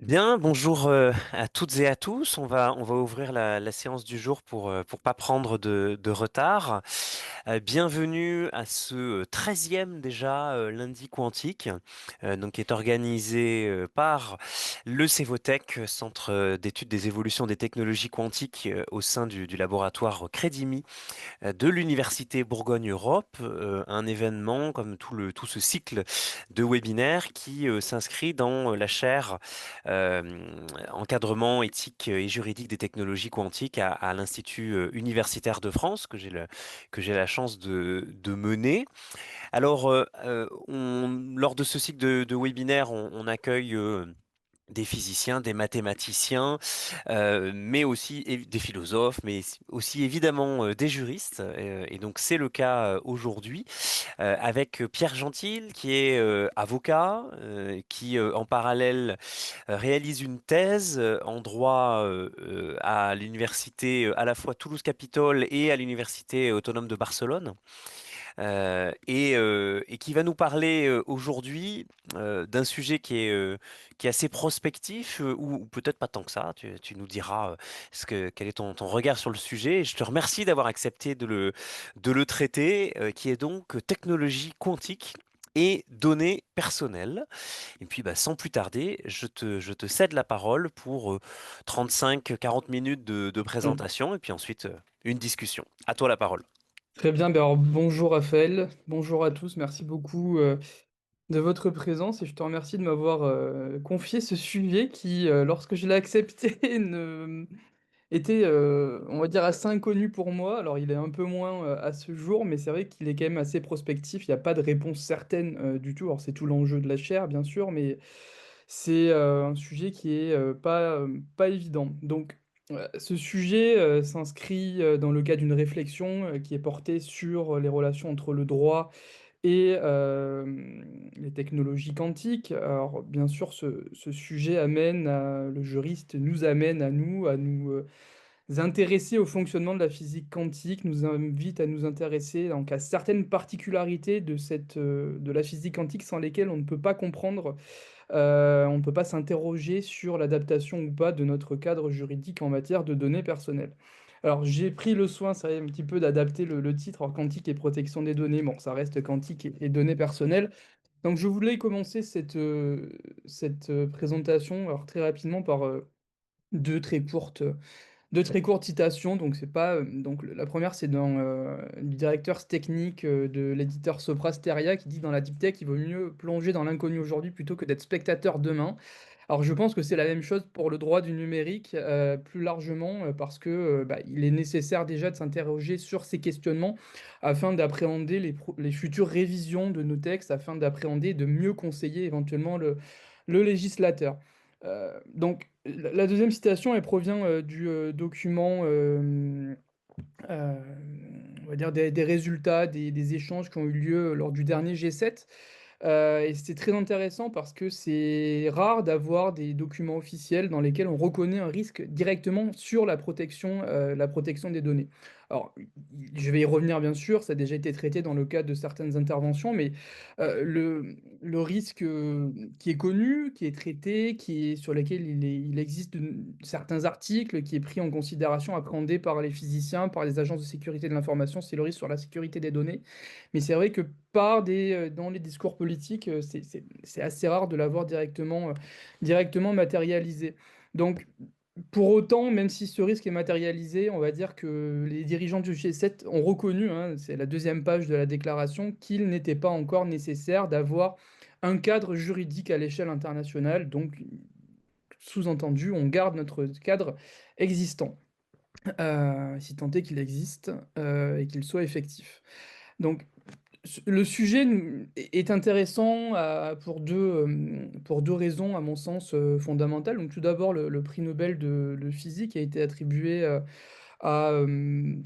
Bien, bonjour à toutes et à tous. On va ouvrir la séance du jour pour pas prendre de retard. Bienvenue à ce 13e déjà lundi quantique, donc qui est organisé par le Cevotech, Centre d'études des évolutions des technologies quantiques au sein du laboratoire Crédimi de l'Université Bourgogne-Europe, un événement comme tout ce cycle de webinaires qui s'inscrit dans la chaire encadrement éthique et juridique des technologies quantiques à l'Institut universitaire de France que j'ai la chance de mener. Alors, lors de ce cycle de webinaires, on accueille des physiciens, des mathématiciens, mais aussi des philosophes, mais aussi évidemment des juristes. Et donc c'est le cas aujourd'hui avec Pierre Gentil, qui est avocat, qui en parallèle réalise une thèse en droit à l'université à la fois Toulouse-Capitole et à l'université autonome de Barcelone. Et qui va nous parler aujourd'hui d'un sujet qui est assez prospectif, ou peut-être pas tant que ça. Tu nous diras quel est ton regard sur le sujet. Et je te remercie d'avoir accepté de le traiter, qui est donc technologie quantique et données personnelles. Et puis, bah, sans plus tarder, je te cède la parole pour 35-40 minutes de Mm. présentation et puis ensuite une discussion. À toi la parole. Très bien, ben alors, bonjour Raphaël, bonjour à tous, merci beaucoup de votre présence et je te remercie de m'avoir confié ce sujet qui, lorsque je l'ai accepté, était, on va dire, assez inconnu pour moi. Alors il est un peu moins à ce jour, mais c'est vrai qu'il est quand même assez prospectif, il n'y a pas de réponse certaine du tout. Alors c'est tout l'enjeu de la chaire, bien sûr, mais c'est un sujet qui est pas évident. Donc, ce sujet s'inscrit dans le cadre d'une réflexion qui est portée sur les relations entre le droit et les technologies quantiques. Alors, bien sûr, ce sujet le juriste nous amène à nous intéresser au fonctionnement de la physique quantique, nous invite à nous intéresser donc, à certaines particularités de la physique quantique sans lesquelles on ne peut pas comprendre on ne peut pas s'interroger sur l'adaptation ou pas de notre cadre juridique en matière de données personnelles. Alors, j'ai pris le soin, ça y est, un petit peu d'adapter le titre, alors quantique et protection des données. Bon, ça reste quantique et données personnelles. Donc, je voulais commencer cette présentation, alors très rapidement, par deux très courtes deux très courtes citations, donc c'est pas la première c'est dans le directeur technique de l'éditeur Sopra Steria qui dit dans la deep tech il vaut mieux plonger dans l'inconnu aujourd'hui plutôt que d'être spectateur demain. Alors je pense que c'est la même chose pour le droit du numérique plus largement parce que bah, il est nécessaire déjà de s'interroger sur ces questionnements afin d'appréhender les futures révisions de nos textes, afin d'appréhender et de mieux conseiller éventuellement le législateur. Donc, la deuxième citation, elle provient du document, euh, on va dire, des résultats des échanges qui ont eu lieu lors du dernier G7. Et c'est très intéressant parce que c'est rare d'avoir des documents officiels dans lesquels on reconnaît un risque directement sur la protection des données. Alors, je vais y revenir bien sûr, ça a déjà été traité dans le cadre de certaines interventions, mais le risque qui est connu, qui est traité, sur lequel il existe certains articles, qui est pris en considération, appréhendé par les physiciens, par les agences de sécurité de l'information, c'est le risque sur la sécurité des données. Mais c'est vrai que dans les discours politiques, c'est assez rare de l'avoir directement matérialisé. Donc, pour autant, même si ce risque est matérialisé, on va dire que les dirigeants du G7 ont reconnu, hein, c'est la deuxième page de la déclaration, qu'il n'était pas encore nécessaire d'avoir un cadre juridique à l'échelle internationale. Donc, sous-entendu, on garde notre cadre existant, si tant est qu'il existe et qu'il soit effectif. Donc, le sujet est intéressant pour deux raisons, à mon sens, fondamentales. Donc, tout d'abord, le prix Nobel de physique a été attribué à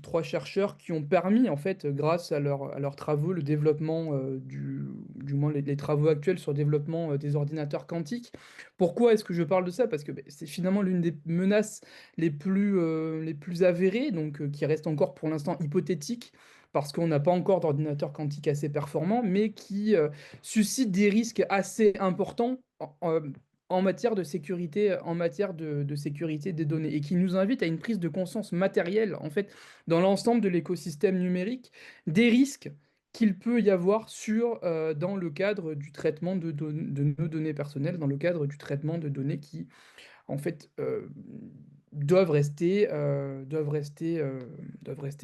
trois chercheurs qui ont permis, en fait, grâce à leurs travaux, le développement, du moins les travaux actuels sur le développement des ordinateurs quantiques. Pourquoi est-ce que je parle de ça? Parce que ben, c'est finalement l'une des menaces les plus avérées, donc qui reste encore pour l'instant hypothétique, parce qu'on n'a pas encore d'ordinateur quantique assez performant, mais qui suscite des risques assez importants en matière de sécurité des données et qui nous invite à une prise de conscience matérielle, en fait, dans l'ensemble de l'écosystème numérique, des risques qu'il peut y avoir dans le cadre du traitement de nos données personnelles, dans le cadre du traitement de données qui, en fait, doivent rester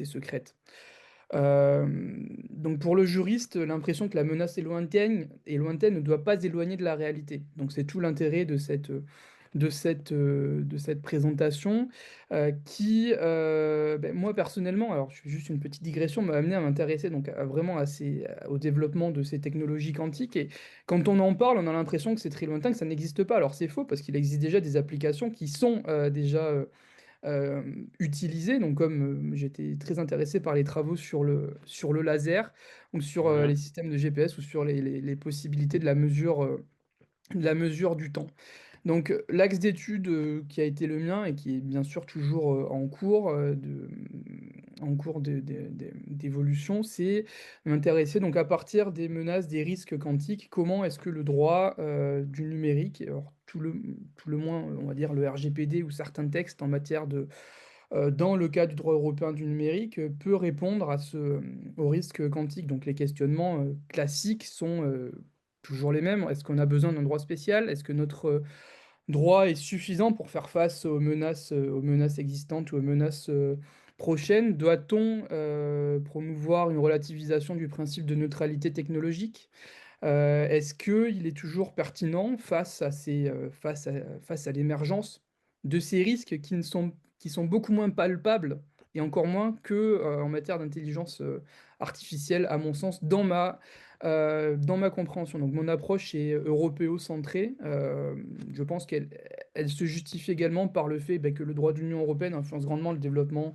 secrètes. Donc pour le juriste, l'impression que la menace est lointaine ne doit pas éloigner de la réalité. Donc c'est tout l'intérêt de cette présentation ben, moi personnellement, alors je fais juste une petite digression, m'a amené à m'intéresser donc vraiment au développement de ces technologies quantiques. Et quand on en parle, on a l'impression que c'est très lointain, que ça n'existe pas. Alors c'est faux parce qu'il existe déjà des applications qui sont euh, utilisés. Donc, comme j'étais très intéressé par les travaux sur le laser, ou sur les Mhm. systèmes de GPS, ou sur les possibilités de la mesure du temps. Donc, l'axe d'étude qui a été le mien et qui est bien sûr toujours en cours d'évolution, c'est m'intéresser donc à partir des menaces, des risques quantiques, comment est-ce que le droit du numérique, alors tout le moins, on va dire le RGPD ou certains textes en matière dans le cas du droit européen du numérique, peut répondre aux risques quantiques. Donc les questionnements classiques sont toujours les mêmes. Est-ce qu'on a besoin d'un droit spécial? Est-ce que notre droit est suffisant pour faire face aux menaces existantes ou aux menaces prochaines? Doit-on promouvoir une relativisation du principe de neutralité technologique? Est-ce qu'il est toujours pertinent face à l'émergence de ces risques qui sont beaucoup moins palpables et encore moins que en matière d'intelligence artificielle, à mon sens, dans ma compréhension. Donc mon approche est européocentrée. Je pense elle se justifie également par le fait que le droit de l'Union européenne influence grandement le développement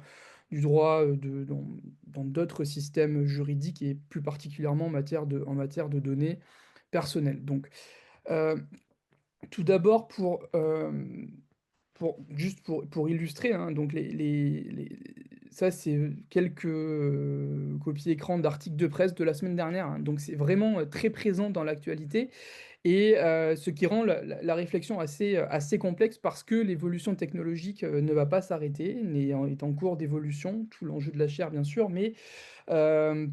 du droit dans d'autres systèmes juridiques et plus particulièrement en matière de données personnelles. Donc, euh, tout d'abord, pour illustrer, hein, donc ça, c'est quelques copies écran d'articles de presse de la semaine dernière. Hein. Donc, c'est vraiment très présent dans l'actualité et ce qui rend la réflexion assez complexe parce que l'évolution technologique ne va pas s'arrêter, est en cours d'évolution, tout l'enjeu de la chair, bien sûr, mais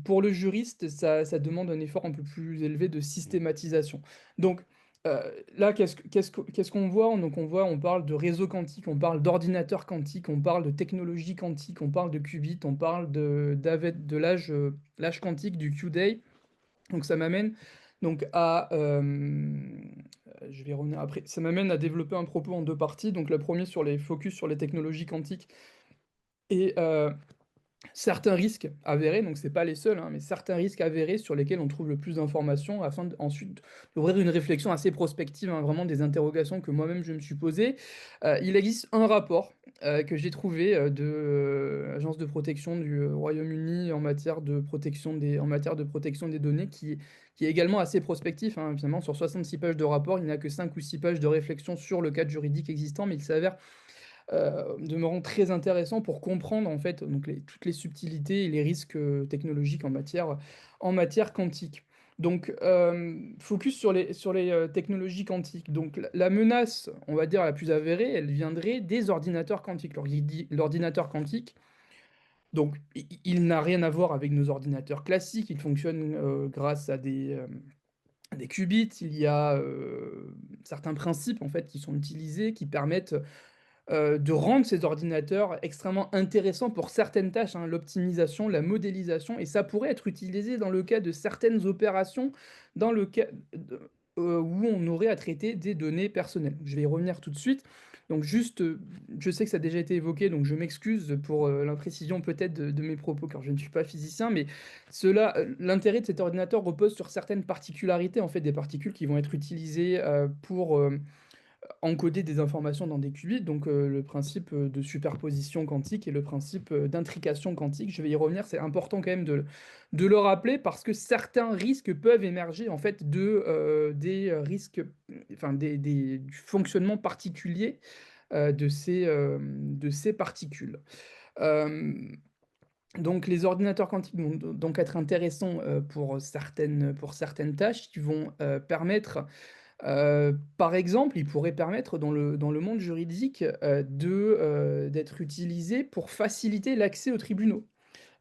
pour le juriste, ça demande un effort un peu plus élevé de systématisation. Donc là, qu'est-ce qu'on voit? Donc on parle de réseau quantique, on parle d'ordinateur quantique, on parle de technologie quantique, on parle de qubits, on parle de l'âge quantique du Q-Day. Donc ça m'amène donc je vais revenir après. Ça m'amène à développer un propos en deux parties. Donc le premier sur les focus sur les technologies quantiques et certains risques avérés, donc c'est pas les seuls, hein, mais certains risques avérés sur lesquels on trouve le plus d'informations afin ensuite d'ouvrir une réflexion assez prospective, hein, vraiment des interrogations que moi-même je me suis posées. Il existe un rapport que j'ai trouvé de l'Agence de protection du Royaume-Uni en matière de protection des données qui est également assez prospectif. Hein. Finalement, sur 66 pages de rapport, il n'y a que 5 ou 6 pages de réflexion sur le cadre juridique existant, mais il s'avère demeurant très intéressant pour comprendre en fait donc toutes les subtilités et les risques technologiques en matière quantique. Donc, focus sur les technologies quantiques. Donc, la menace, on va dire la plus avérée, elle viendrait des ordinateurs quantiques. L'ordinateur quantique, donc, il n'a rien à voir avec nos ordinateurs classiques. Il fonctionne grâce à des qubits. Il y a certains principes en fait qui sont utilisés qui permettent de rendre ces ordinateurs extrêmement intéressants pour certaines tâches, hein, l'optimisation, la modélisation, et ça pourrait être utilisé dans le cas de certaines opérations, dans le cas où on aurait à traiter des données personnelles. Je vais y revenir tout de suite. Donc juste, je sais que ça a déjà été évoqué, donc je m'excuse pour l'imprécision peut-être de mes propos, car je ne suis pas physicien, mais l'intérêt de cet ordinateur repose sur certaines particularités, en fait, des particules qui vont être utilisées pour encoder des informations dans des qubits, donc le principe de superposition quantique et le principe d'intrication quantique. Je vais y revenir, c'est important quand même de le rappeler parce que certains risques peuvent émerger en fait des risques, enfin du fonctionnement particulier de ces particules. Euh, donc les ordinateurs quantiques vont donc être intéressants pour certaines tâches qui vont permettre Par exemple, il pourrait permettre dans le monde juridique, d'être utilisé pour faciliter l'accès aux tribunaux.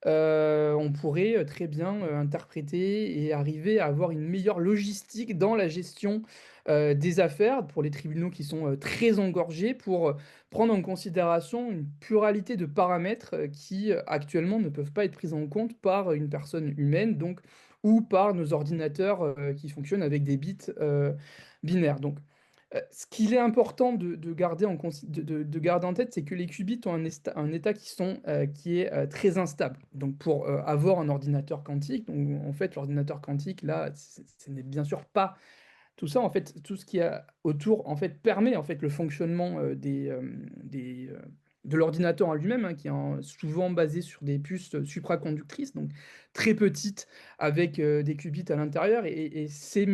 On pourrait, très bien, interpréter et arriver à avoir une meilleure logistique dans la gestion, des affaires pour les tribunaux qui sont, très engorgés pour, prendre en considération une pluralité de paramètres, qui, actuellement ne peuvent pas être pris en compte par une personne humaine donc ou par nos ordinateurs, qui fonctionnent avec des bits, binaires donc ce qu'il est important de garder de garder en tête, c'est que les qubits ont un état qui est, très instable. Donc pour, avoir un ordinateur quantique, donc en fait, l'ordinateur quantique là, ce n'est bien sûr pas tout ça. En fait, tout ce qu'il y a autour, en fait, permet, en fait, le fonctionnement, de l'ordinateur en lui-même, hein, qui est souvent basé sur des puces, supraconductrices, donc très petites avec, des qubits à l'intérieur et ces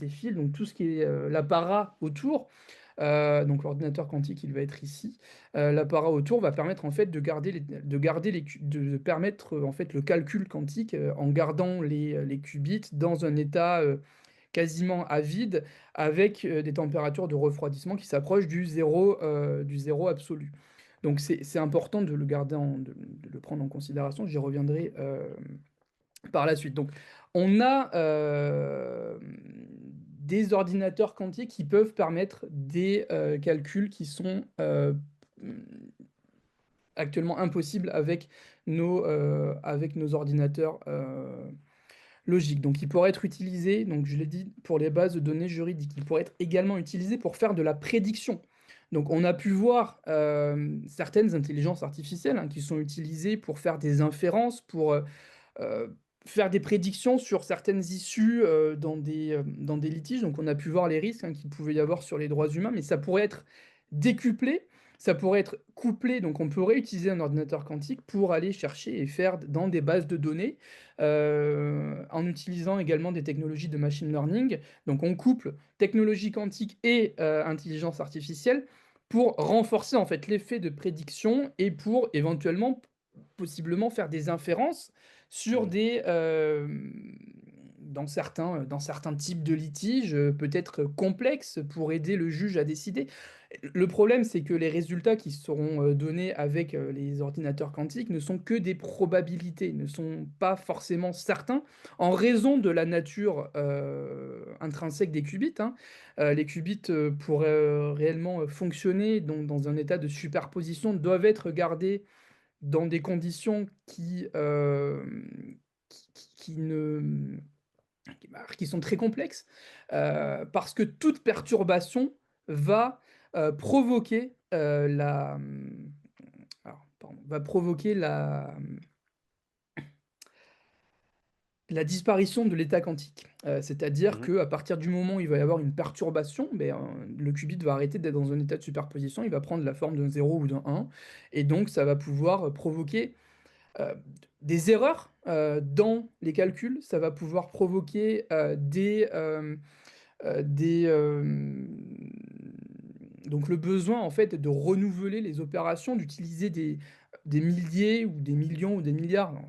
fils, donc tout ce qui est, l'apparat autour, donc l'ordinateur quantique, il va être ici. L'apparat autour va permettre, en fait, de garder les cu de permettre, en fait, le calcul quantique, en gardant les qubits dans un état, quasiment à vide avec, des températures de refroidissement qui s'approchent du zéro absolu. Donc c'est important de le garder de le prendre en considération, j'y reviendrai, par la suite. Donc on a, des ordinateurs quantiques qui peuvent permettre des, calculs qui sont, mmh, actuellement impossibles avec nos ordinateurs, logique, donc il pourrait être utilisé, donc je l'ai dit, pour les bases de données juridiques. Il pourrait être également utilisé pour faire de la prédiction. Donc on a pu voir, certaines intelligences artificielles, hein, qui sont utilisées pour faire des inférences, pour, faire des prédictions sur certaines issues, dans des litiges. Donc on a pu voir les risques, hein, qu'il pouvait y avoir sur les droits humains, mais ça pourrait être décuplé, ça pourrait être couplé, donc on pourrait utiliser un ordinateur quantique pour aller chercher et faire dans des bases de données, en utilisant également des technologies de machine learning. Donc on couple technologie quantique et intelligence artificielle pour renforcer en fait l'effet de prédiction et pour éventuellement, possiblement faire des inférences sur Mmh. des, dans certains types de litiges, peut-être complexes pour aider le juge à décider. Le problème, c'est que les résultats qui seront, donnés avec, les ordinateurs quantiques ne sont que des probabilités, ne sont pas forcément certains en raison de la nature, intrinsèque des qubits, hein. Les qubits, pour, réellement, fonctionner dans un état de superposition doivent être gardés dans des conditions qui ne qui sont très complexes, parce que toute perturbation va, provoquer, alors pardon, va provoquer la disparition de l'état quantique. C'est-à-dire Mmh. qu'à partir du moment où il va y avoir une perturbation, beh, le qubit va arrêter d'être dans un état de superposition, il va prendre la forme d'un zéro ou d'un un, et donc ça va pouvoir, provoquer Heu, des erreurs, dans les calculs, ça va pouvoir provoquer, des, donc le besoin en fait de renouveler les opérations, d'utiliser des milliers ou des millions ou des milliards, non,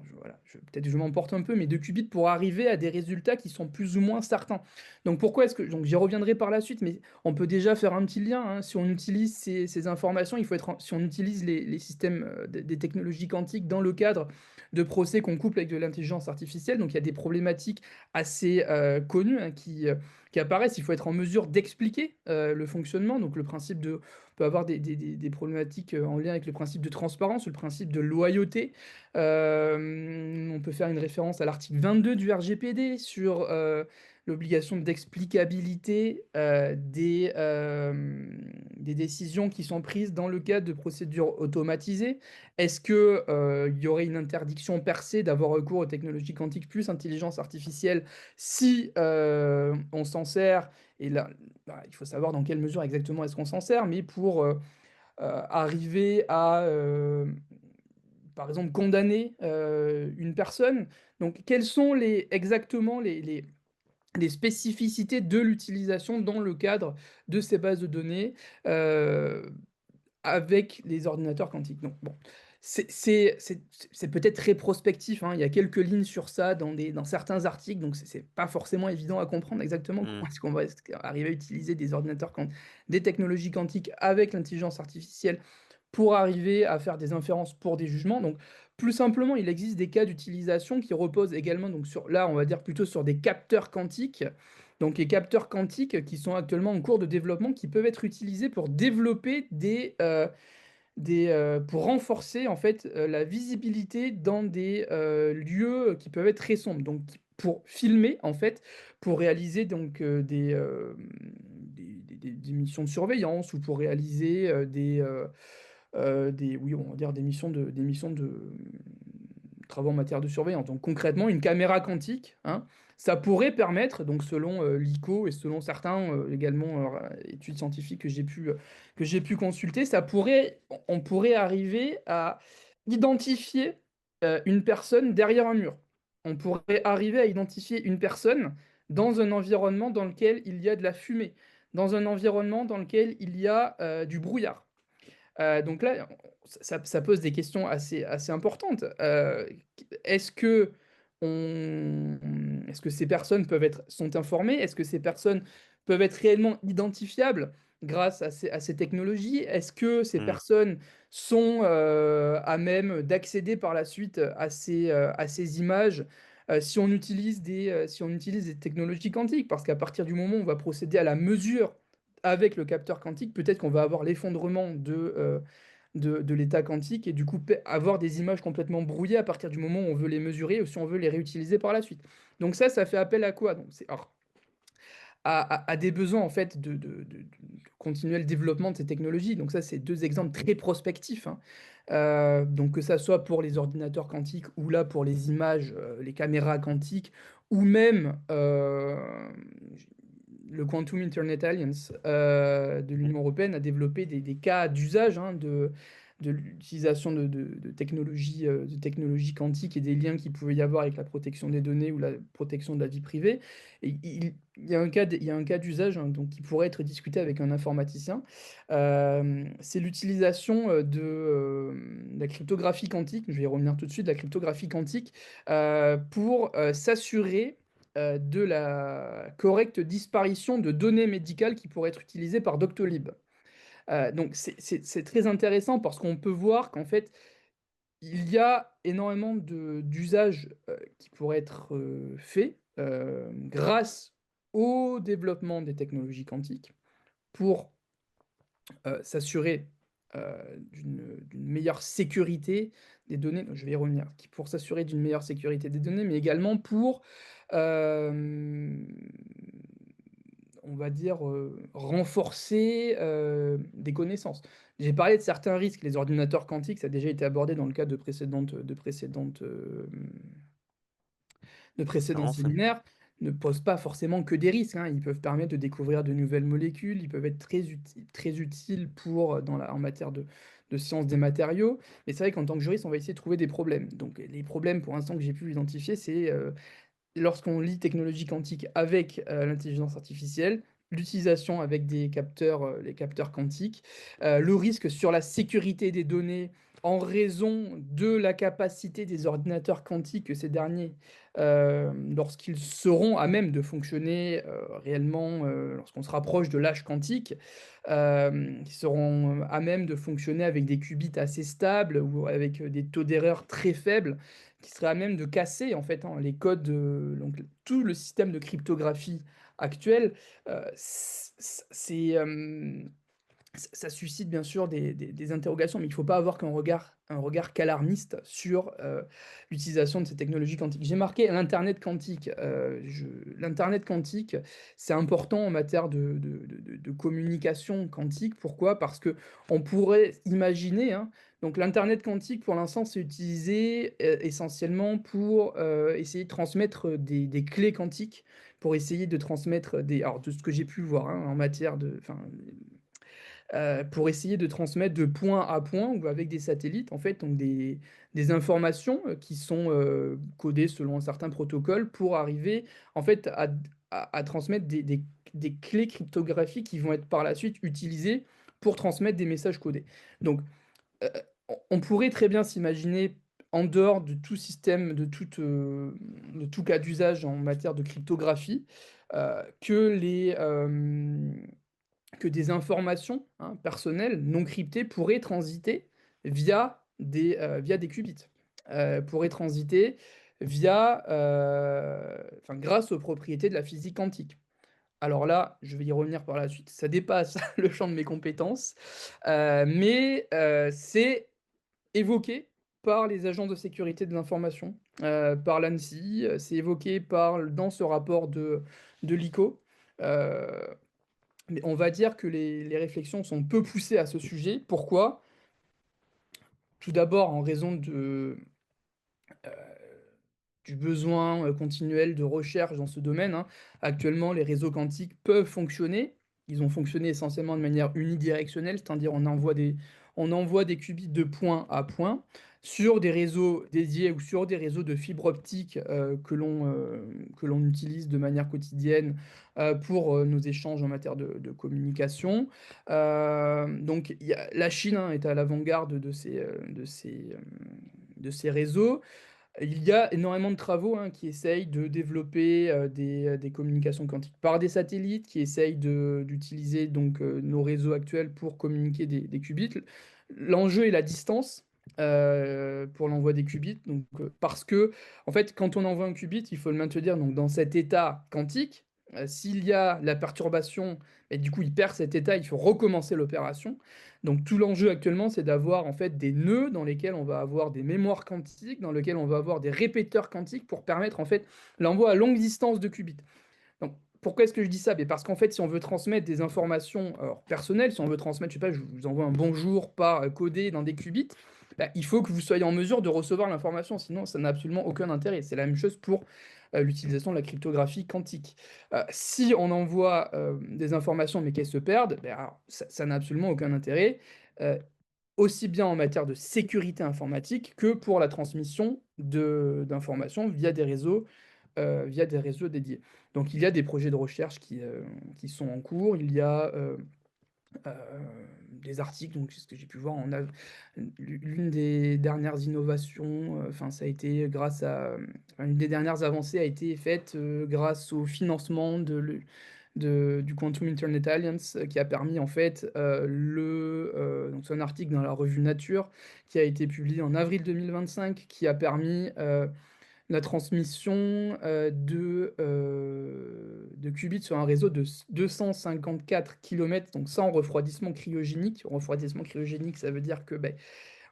peut-être que je m'emporte un peu, mais de qubits pour arriver à des résultats qui sont plus ou moins certains. Donc pourquoi est-ce que donc j'y reviendrai par la suite, mais on peut déjà faire un petit lien, hein. Si on utilise ces informations, il faut être en si on utilise les systèmes, des technologies quantiques dans le cadre de procès qu'on couple avec de l'intelligence artificielle, donc il y a des problématiques assez, connues, hein, qui apparaissent. Il faut être en mesure d'expliquer, le fonctionnement, donc le principe de on peut avoir des problématiques, en lien avec le principe de transparence, le principe de loyauté. On peut faire une référence à l'article 22 du RGPD sur, l'obligation d'explicabilité, des décisions qui sont prises dans le cadre de procédures automatisées. Est-ce que, il y aurait une interdiction per se d'avoir recours aux technologies quantiques plus intelligence artificielle si, on s'en sert et là, bah, il faut savoir dans quelle mesure exactement est-ce qu'on s'en sert, mais pour, arriver à, par exemple, condamner, une personne. Donc quelles sont exactement les spécificités de l'utilisation dans le cadre de ces bases de données, heu, avec les ordinateurs quantiques? Donc bon, C'est peut-être très prospectif, hein. Il y a quelques lignes sur ça dans certains articles, donc c'est pas forcément évident à comprendre exactement Mmh, comment est-ce qu'on va arriver à utiliser des technologies quantiques avec l'intelligence artificielle pour arriver à faire des inférences pour des jugements. Donc, plus simplement, il existe des cas d'utilisation qui reposent également donc sur là, on va dire plutôt sur des capteurs quantiques. Donc les capteurs quantiques qui sont actuellement en cours de développement, qui peuvent être utilisés pour développer pour renforcer en fait, la visibilité dans des, lieux qui peuvent être très sombres. Donc pour filmer en fait, pour réaliser donc, des missions de surveillance ou pour réaliser, oui, on va dire travaux en matière de surveillance. Donc concrètement, une caméra quantique, hein, ça pourrait permettre, donc selon, l'ICO et selon certains, également, études scientifiques que j'ai pu consulter, on pourrait arriver à identifier, une personne derrière un mur. On pourrait arriver à identifier une personne dans un environnement dans lequel il y a de la fumée, dans un environnement dans lequel il y a, du brouillard. Donc là, ça pose des questions assez importantes. Est-ce que ces personnes sont informées? Est-ce que ces personnes peuvent être réellement identifiables grâce à ces technologies? Est-ce que ces mmh, personnes sont, à même d'accéder par la suite à ces images, si on utilise des technologies quantiques? Parce qu'à partir du moment où on va procéder à la mesure avec le capteur quantique, peut-être qu'on va avoir l'effondrement de l'état quantique et du coup avoir des images complètement brouillées à partir du moment où on veut les mesurer ou si on veut les réutiliser par la suite. Donc ça fait appel à quoi? Donc c'est alors, à des besoins en fait de continuer le développement de ces technologies. Donc ça, c'est deux exemples très prospectifs, hein. Donc que ça soit pour les ordinateurs quantiques ou là pour les images, les caméras quantiques ou même le Quantum Internet Alliance de l'Union européenne a développé des cas d'usage, hein, de l'utilisation de technologies quantiques et des liens qu'il pouvait y avoir avec la protection des données ou la protection de la vie privée. Et il y a un cas d'usage, hein, donc, qui pourrait être discuté avec un informaticien. C'est l'utilisation de la cryptographie quantique, je vais y revenir tout de suite, de la cryptographie quantique pour s'assurer de la correcte disparition de données médicales qui pourraient être utilisées par Doctolib. Donc c'est très intéressant parce qu'on peut voir qu'en fait, il y a énormément d'usages qui pourraient être faits grâce au développement des technologies quantiques pour s'assurer d'une meilleure sécurité des données. Donc, je vais y revenir. Pour s'assurer d'une meilleure sécurité des données, mais également pour, euh, on va dire, renforcer des connaissances. J'ai parlé de certains risques. Les ordinateurs quantiques, ça a déjà été abordé dans le cadre de précédents conférence, ouais. séminaires, ne posent pas forcément que des risques, hein. Ils peuvent permettre de découvrir de nouvelles molécules, ils peuvent être très utiles en matière de sciences des matériaux. Mais c'est vrai qu'en tant que juriste, on va essayer de trouver des problèmes. Donc les problèmes, pour l'instant, que j'ai pu identifier, c'est lorsqu'on lie technologie quantique avec l'intelligence artificielle, l'utilisation avec les capteurs quantiques, le risque sur la sécurité des données en raison de la capacité des ordinateurs quantiques que ces derniers, lorsqu'ils seront à même de fonctionner réellement, lorsqu'on se rapproche de l'âge quantique, qui seront à même de fonctionner avec des qubits assez stables ou avec des taux d'erreur très faibles qui serait à même de casser en fait, hein, les codes, donc tout le système de cryptographie actuel. C'est ça suscite bien sûr des interrogations, mais il ne faut pas avoir un regard qu'alarmiste sur l'utilisation de ces technologies quantiques. J'ai marqué l'Internet quantique. L'Internet quantique, c'est important en matière de communication quantique. Pourquoi? Parce que on pourrait imaginer, hein, donc l'Internet quantique, pour l'instant, c'est utilisé essentiellement pour essayer de transmettre des clés quantiques, pour essayer de transmettre alors de ce que j'ai pu voir, hein, en matière enfin, pour essayer de transmettre de point à point ou avec des satellites, en fait, donc des informations qui sont codées selon un certain protocole pour arriver, en fait, à transmettre des clés cryptographiques qui vont être par la suite utilisées pour transmettre des messages codés. Donc, On pourrait très bien s'imaginer, en dehors de tout système, de tout cas d'usage en matière de cryptographie, que que des informations, hein, personnelles, non cryptées, pourraient transiter via des qubits. Pourraient transiter enfin, grâce aux propriétés de la physique quantique. Alors là, je vais y revenir par la suite, ça dépasse le champ de mes compétences, c'est évoqué par les agents de sécurité de l'information, par l'ANSSI, c'est évoqué dans ce rapport de l'ICO. Heu, mais on va dire que les réflexions sont peu poussées à ce sujet. Pourquoi? Tout d'abord en raison heu, du besoin, continuel de recherche dans ce domaine, hein. Actuellement, les réseaux quantiques peuvent fonctionner. Ils ont fonctionné essentiellement de manière unidirectionnelle, c'est-à-dire on envoie des qubits de point à point sur des réseaux dédiés ou sur des réseaux de fibre optique, que l'on utilise de manière quotidienne, pour, nos échanges en matière de communication. Donc il y a la Chine, hein, est à l'avant-garde de ces réseaux. Il y a énormément de travaux, hein, qui essayent de développer, des communications quantiques par des satellites, qui essayent d'utiliser donc, nos réseaux actuels pour communiquer des qubits. L'enjeu est la distance, pour l'envoi des qubits, donc, parce que, en fait, quand on envoie un qubit, il faut le maintenir donc dans cet état quantique. S'il y a la perturbation et du coup, il perd cet état, il faut recommencer l'opération. Donc tout l'enjeu actuellement, c'est d'avoir en fait des nœuds dans lesquels on va avoir des mémoires quantiques, dans lesquels on va avoir des répéteurs quantiques pour permettre en fait l'envoi à longue distance de qubits. Donc pourquoi est-ce que je dis ça? Parce qu'en fait, si on veut transmettre des informations alors, personnelles, si on veut transmettre, je sais pas, je vous envoie un bonjour par codé dans des qubits, bah, il faut que vous soyez en mesure de recevoir l'information, sinon ça n'a absolument aucun intérêt. C'est la même chose pour l'utilisation de la cryptographie quantique. Si on envoie des informations mais qu'elles se perdent, ben, alors, ça n'a absolument aucun intérêt. Euh, Aussi bien en matière de sécurité informatique que pour la transmission d'informations via des réseaux dédiés. Donc il y a des projets de recherche qui sont en cours, il y a euh, des articles, donc ce que j'ai pu voir, l'une des dernières innovations, enfin ça a été enfin, une des dernières avancées a été faite grâce au financement du Quantum Internet Alliance, qui a permis en fait donc c'est un article dans la revue Nature qui a été publié en avril 2025, qui a permis la transmission de qubits sur un réseau de 254 km, donc sans refroidissement cryogénique. Refroidissement cryogénique, ça veut dire que, ben,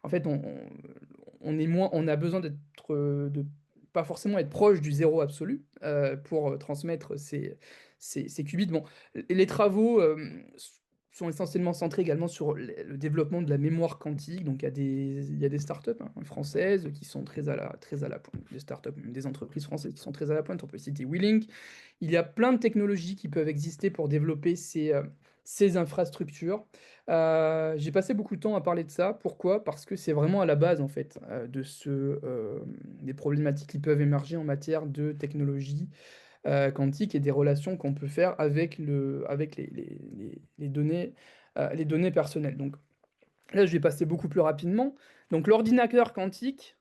en fait, on a besoin pas forcément être proche du zéro absolu pour transmettre ces qubits. Bon, les travaux sont essentiellement centrés également sur le développement de la mémoire quantique. Donc, il y a des startups, hein, françaises qui sont très à la pointe. Des startups, même des entreprises françaises qui sont très à la pointe. On peut citer WeLink. Il y a plein de technologies qui peuvent exister pour développer ces infrastructures. J'ai passé beaucoup de temps à parler de ça. Pourquoi? Parce que c'est vraiment à la base, en fait, des problématiques qui peuvent émerger en matière de technologie quantique et des relations qu'on peut faire avec les données personnelles. Donc là, je vais passer beaucoup plus rapidement. Donc l'ordinateur quantique,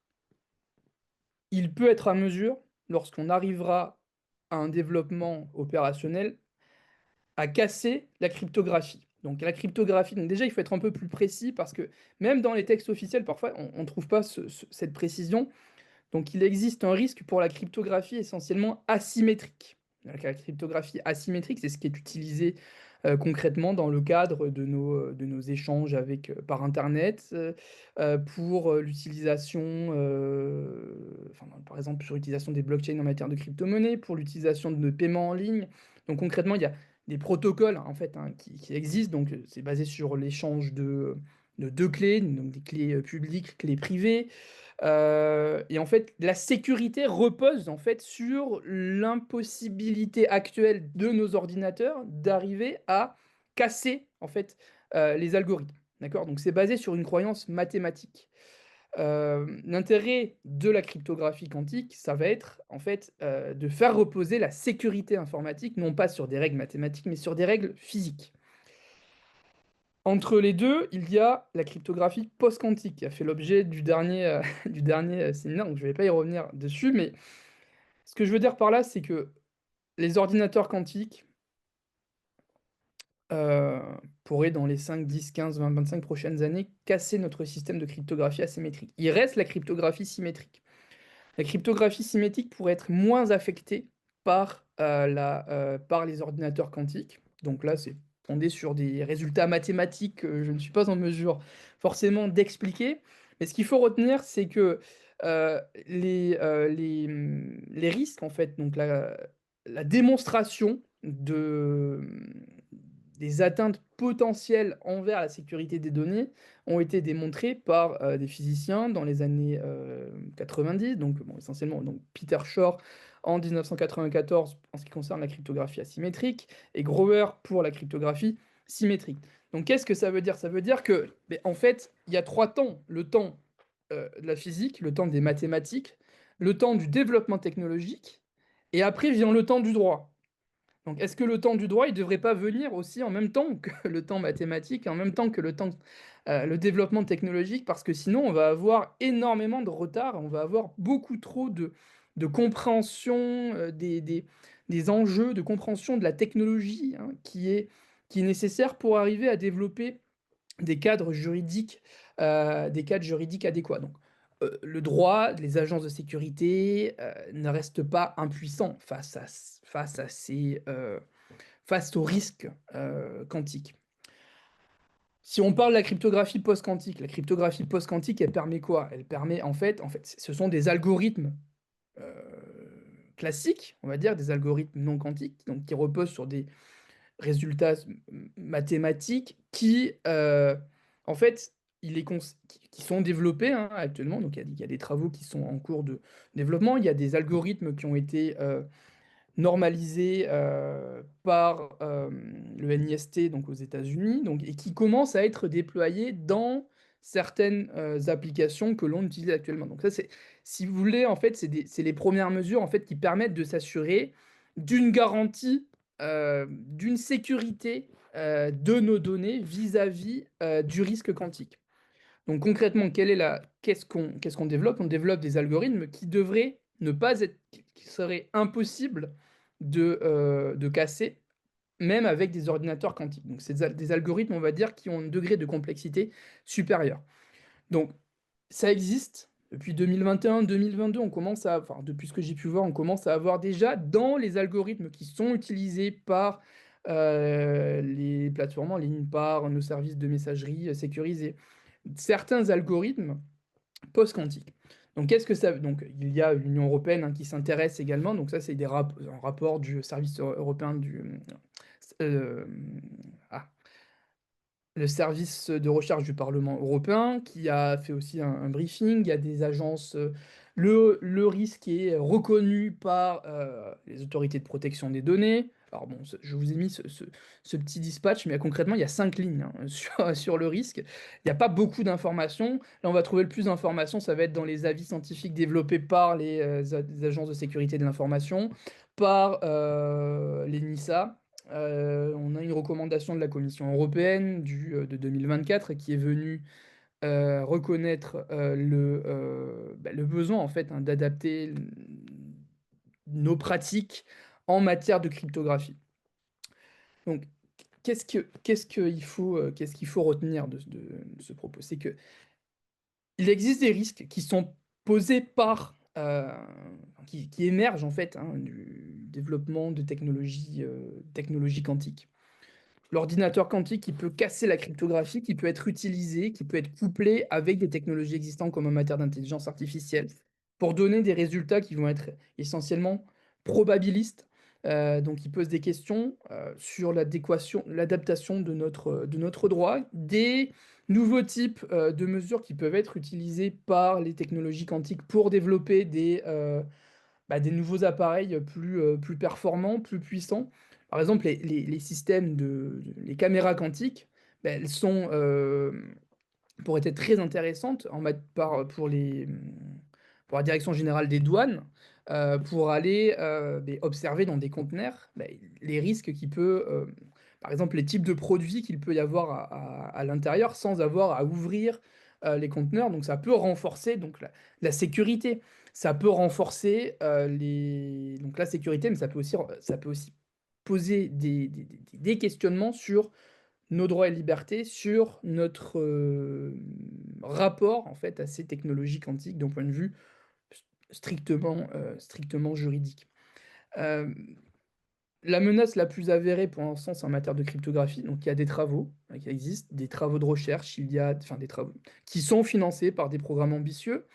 il peut être à mesure, lorsqu'on arrivera à un développement opérationnel, à casser la cryptographie. Donc la cryptographie, donc déjà il faut être un peu plus précis parce que même dans les textes officiels, parfois on ne trouve pas cette précision. Donc il existe un risque pour la cryptographie essentiellement asymétrique. La cryptographie asymétrique, c'est ce qui est utilisé concrètement dans le cadre de nos échanges par Internet, pour l'utilisation, enfin, par exemple sur l'utilisation des blockchains en matière de crypto-monnaie, pour l'utilisation de paiements en ligne. Donc concrètement, il y a des protocoles en fait, hein, qui existent. Donc c'est basé sur l'échange de deux clés, donc des clés publiques, clés privées. Et en fait, la sécurité repose en fait sur l'impossibilité actuelle de nos ordinateurs d'arriver à casser en fait les algorithmes. D'accord? Donc c'est basé sur une croyance mathématique. L'intérêt de la cryptographie quantique, ça va être en fait de faire reposer la sécurité informatique non pas sur des règles mathématiques, mais sur des règles physiques. Entre les deux, il y a la cryptographie post-quantique qui a fait l'objet du dernier, du dernier séminaire, donc je ne vais pas y revenir dessus, mais ce que je veux dire par là, c'est que les ordinateurs quantiques euh, pourraient, dans les 5, 10, 15, 20, 25 prochaines années, casser notre système de cryptographie asymétrique. Il reste la cryptographie symétrique. La cryptographie symétrique pourrait être moins affectée par les ordinateurs quantiques. Donc là, c'est fondé sur des résultats mathématiques que je ne suis pas en mesure forcément d'expliquer. Mais ce qu'il faut retenir, c'est que les risques, en fait, donc la démonstration des atteintes potentielles envers la sécurité des données ont été démontrées par des physiciens dans les années 90, donc bon, essentiellement donc Peter Shor en 1994 en ce qui concerne la cryptographie asymétrique et Grover pour la cryptographie symétrique. Donc qu'est-ce que ça veut dire? Ça veut dire que, mais en fait, il y a trois temps. Le temps de la physique, le temps des mathématiques, le temps du développement technologique, et après vient le temps du droit. Donc, est-ce que le temps du droit, il ne devrait pas venir aussi en même temps que le temps mathématique, en même temps que le développement technologique, parce que sinon, on va avoir énormément de retard, on va avoir beaucoup trop de compréhension des enjeux, de compréhension de la technologie hein, qui est nécessaire pour arriver à développer des cadres juridiques adéquats. Donc, le droit, les agences de sécurité ne restent pas impuissants face aux risques quantiques. Si on parle de la cryptographie post-quantique, elle permet quoi? Elle permet en fait, ce sont des algorithmes euh, classiques, on va dire, des algorithmes non quantiques, donc qui reposent sur des résultats mathématiques en fait, qui sont développés hein, actuellement. Donc, il y a des travaux qui sont en cours de développement. Il y a des algorithmes qui ont été normalisés par le NIST donc aux États-Unis donc, et qui commencent à être déployés dans certaines applications que l'on utilise actuellement. Donc ça, si vous voulez, en fait, c'est les premières mesures en fait, qui permettent de s'assurer d'une garantie, d'une sécurité de nos données vis-à-vis du risque quantique. Donc concrètement, qu'est-ce qu'on développe? On développe des algorithmes qui devraient ne pas être, qui seraient impossibles de casser, même avec des ordinateurs quantiques. Donc c'est des algorithmes, on va dire, qui ont un degré de complexité supérieur. Donc ça existe. Depuis 2021, 2022, enfin depuis ce que j'ai pu voir, on commence à avoir déjà dans les algorithmes qui sont utilisés par les plateformes en ligne, par nos services de messagerie sécurisés, certains algorithmes post-quantiques. Donc, qu'est-ce que ça veut? Donc, il y a l'Union européenne hein, qui s'intéresse également. Donc, ça, c'est un rapport du service européen euh, ah, le service de recherche du Parlement européen qui a fait aussi un briefing. Il y a des agences. Le risque est reconnu par les autorités de protection des données. Alors bon, je vous ai mis ce petit dispatch, mais concrètement, il y a 5 lignes hein, sur le risque. Il n'y a pas beaucoup d'informations. Là, on va trouver le plus d'informations, ça va être dans les avis scientifiques développés par les agences de sécurité de l'information, par l'ENISA. On a une recommandation de la Commission européenne de 2024 qui est venue reconnaître le besoin en fait hein, d'adapter nos pratiques en matière de cryptographie. Donc, qu'est-ce qu'il faut retenir de ce propos? C'est que il existe des risques qui sont posés qui émergent en fait hein, du développement de technologies quantiques. L'ordinateur quantique qui peut casser la cryptographie, qui peut être utilisé, qui peut être couplé avec des technologies existantes comme en matière d'intelligence artificielle pour donner des résultats qui vont être essentiellement probabilistes. Donc, il pose des questions sur l'adaptation de notre droit, des nouveaux types de mesures qui peuvent être utilisées par les technologies quantiques pour développer des nouveaux appareils plus performants, plus puissants. Par exemple, les systèmes les caméras quantiques, elles pourraient être très intéressantes pour la Direction générale des douanes, pour aller observer dans des conteneurs les risques par exemple, les types de produits qu'il peut y avoir à l'intérieur sans avoir à ouvrir les conteneurs. Donc ça peut renforcer donc, la sécurité. Ça peut renforcer donc, la sécurité, mais ça peut aussi poser des questionnements sur nos droits et libertés, sur notre rapport en fait à ces technologies quantiques d'un point de vue strictement juridique. Euh, la menace la plus avérée pour l'instant, c'est en matière de cryptographie. Donc, il y a des travaux qui existent, des travaux de recherche, enfin des travaux qui sont financés par des programmes ambitieux.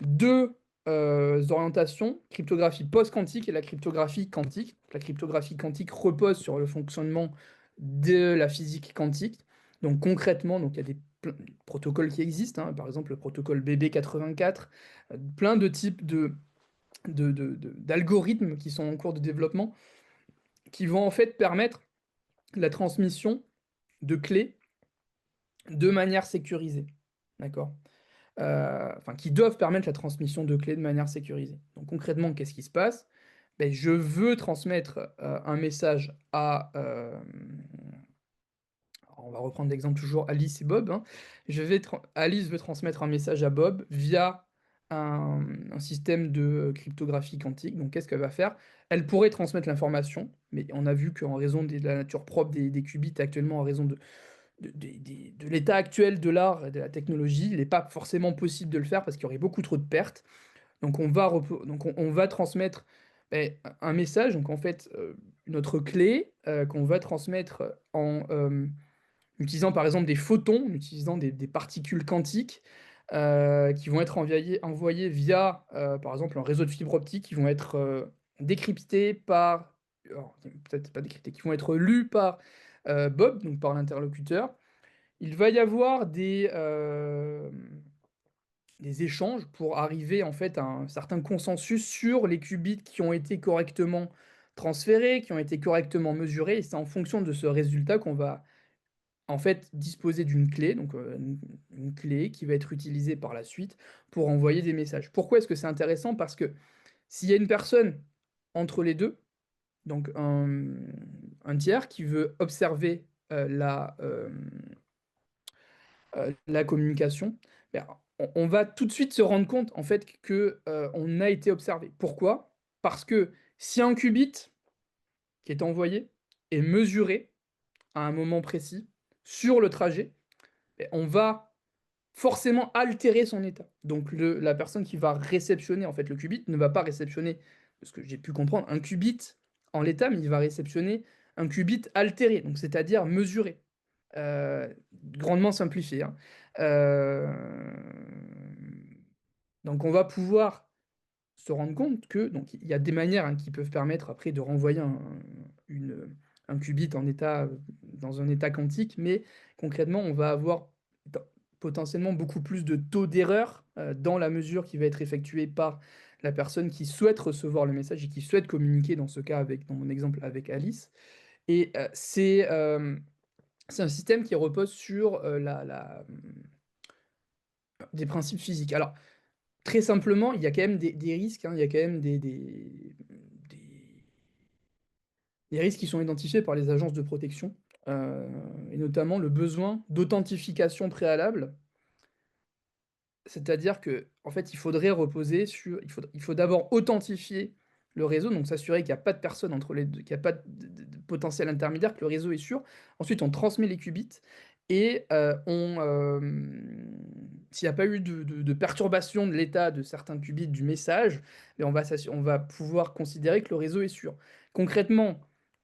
Deux orientations, cryptographie post-quantique et la cryptographie quantique. La cryptographie quantique repose sur le fonctionnement de la physique quantique. Donc concrètement, donc, il y a des protocoles qui existent, hein, par exemple le protocole BB84, plein de types d'algorithmes qui sont en cours de développement, qui vont en fait permettre la transmission de clés de manière sécurisée. D'accord? Enfin, qui doivent permettre la transmission de clés de manière sécurisée. Donc concrètement, qu'est-ce qui se passe? Ben, je veux transmettre un message on va reprendre l'exemple toujours Alice et Bob, hein. Alice veut transmettre un message à Bob via un système de cryptographie quantique. Donc qu'est-ce qu'elle va faire? Elle pourrait transmettre l'information, mais on a vu qu'en raison de la nature propre des qubits actuellement, en raison de l'état actuel de l'art et de la technologie, il n'est pas forcément possible de le faire parce qu'il y aurait beaucoup trop de pertes. Donc on va transmettre ben, un message, donc en fait notre clé qu'on va transmettre en utilisant par exemple des photons, en utilisant des particules quantiques qui vont être envoyées via par exemple un réseau de fibre optique, qui vont être décryptés par, alors, peut-être pas décryptés, qui vont être lus par Bob, donc par l'interlocuteur. Il va y avoir des échanges pour arriver en fait à un certain consensus sur les qubits qui ont été correctement transférés, qui ont été correctement mesurés, et c'est en fonction de ce résultat qu'on va en fait disposer d'une clé, donc une clé qui va être utilisée par la suite pour envoyer des messages. Pourquoi est-ce que c'est intéressant? Parce que s'il y a une personne entre les deux, donc un tiers qui veut observer la communication, ben, on va tout de suite se rendre compte en fait que on a été observé. Pourquoi? Parce que si un qubit qui est envoyé est mesuré à un moment précis sur le trajet, ben, on va forcément altérer son état. Donc la personne qui va réceptionner en fait le qubit ne va pas réceptionner, de ce que j'ai pu comprendre, un qubit en l'état, mais il va réceptionner un qubit altéré, donc c'est-à-dire mesuré. Grandement simplifié, hein. Euh, donc on va pouvoir se rendre compte que donc il y a des manières qui peuvent permettre après de renvoyer un qubit dans un état quantique, mais concrètement on va avoir potentiellement beaucoup plus de taux d'erreur dans la mesure qui va être effectuée par la personne qui souhaite recevoir le message et qui souhaite communiquer dans ce cas dans mon exemple avec Alice. Et c'est un système qui repose sur des principes physiques. Alors, très simplement, il y a quand même des risques, hein, il y a quand même des- des risques qui sont identifiés par les agences de protection, et notamment le besoin d'authentification préalable. C'est-à-dire que, en fait, il faudrait reposer sur. Il faut d'abord authentifier le réseau, donc s'assurer qu'il n'y a pas de personne entre les deux, qu'il n'y a pas de potentiel intermédiaire, que le réseau est sûr. Ensuite, on transmet les qubits et s'il n'y a pas eu de perturbation de l'état de certains qubits du message, ben, on va pouvoir considérer que le réseau est sûr. Concrètement,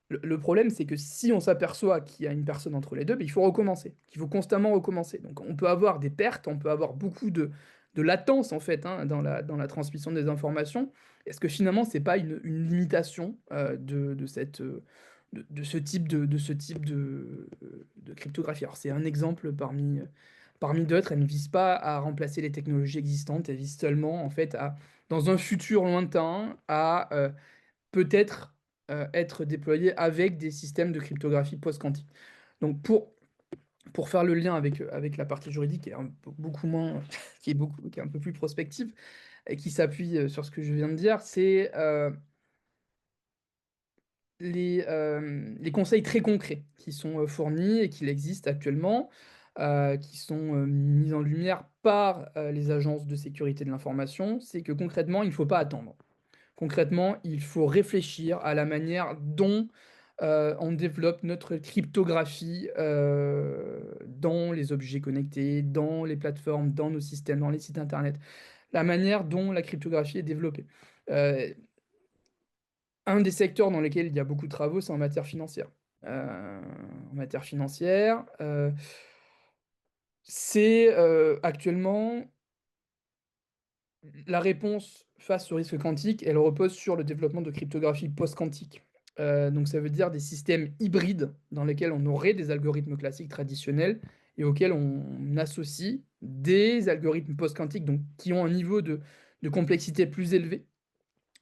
le problème, c'est que si on s'aperçoit qu'il y a une personne entre les deux, ben, il faut recommencer, qu'il faut constamment recommencer. Donc on peut avoir des pertes, on peut avoir beaucoup de latence en fait hein, dans la transmission des informations. Est-ce que finalement, c'est pas une limitation de ce type de cryptographie? Alors c'est un exemple parmi d'autres, elle ne vise pas à remplacer les technologies existantes, elle vise seulement en fait dans un futur lointain, à peut-être être déployé avec des systèmes de cryptographie post-quantique. Donc pour faire le lien avec la partie juridique qui est beaucoup moins, qui est un peu plus prospective et qui s'appuie sur ce que je viens de dire, c'est les conseils très concrets qui sont fournis et qui existent actuellement, qui sont mis en lumière par les agences de sécurité de l'information, c'est que concrètement, il ne faut pas attendre. Concrètement, il faut réfléchir à la manière dont on développe notre cryptographie dans les objets connectés, dans les plateformes, dans nos systèmes, dans les sites internet. La manière dont la cryptographie est développée. Euh, un des secteurs dans lesquels il y a beaucoup de travaux, c'est en matière financière. En matière financière, c'est actuellement la réponse face au risque quantique, elle repose sur le développement de cryptographie post-quantique. Donc ça veut dire des systèmes hybrides dans lesquels on aurait des algorithmes classiques traditionnels et auxquels on associe des algorithmes post-quantiques donc, qui ont un niveau de complexité plus élevé.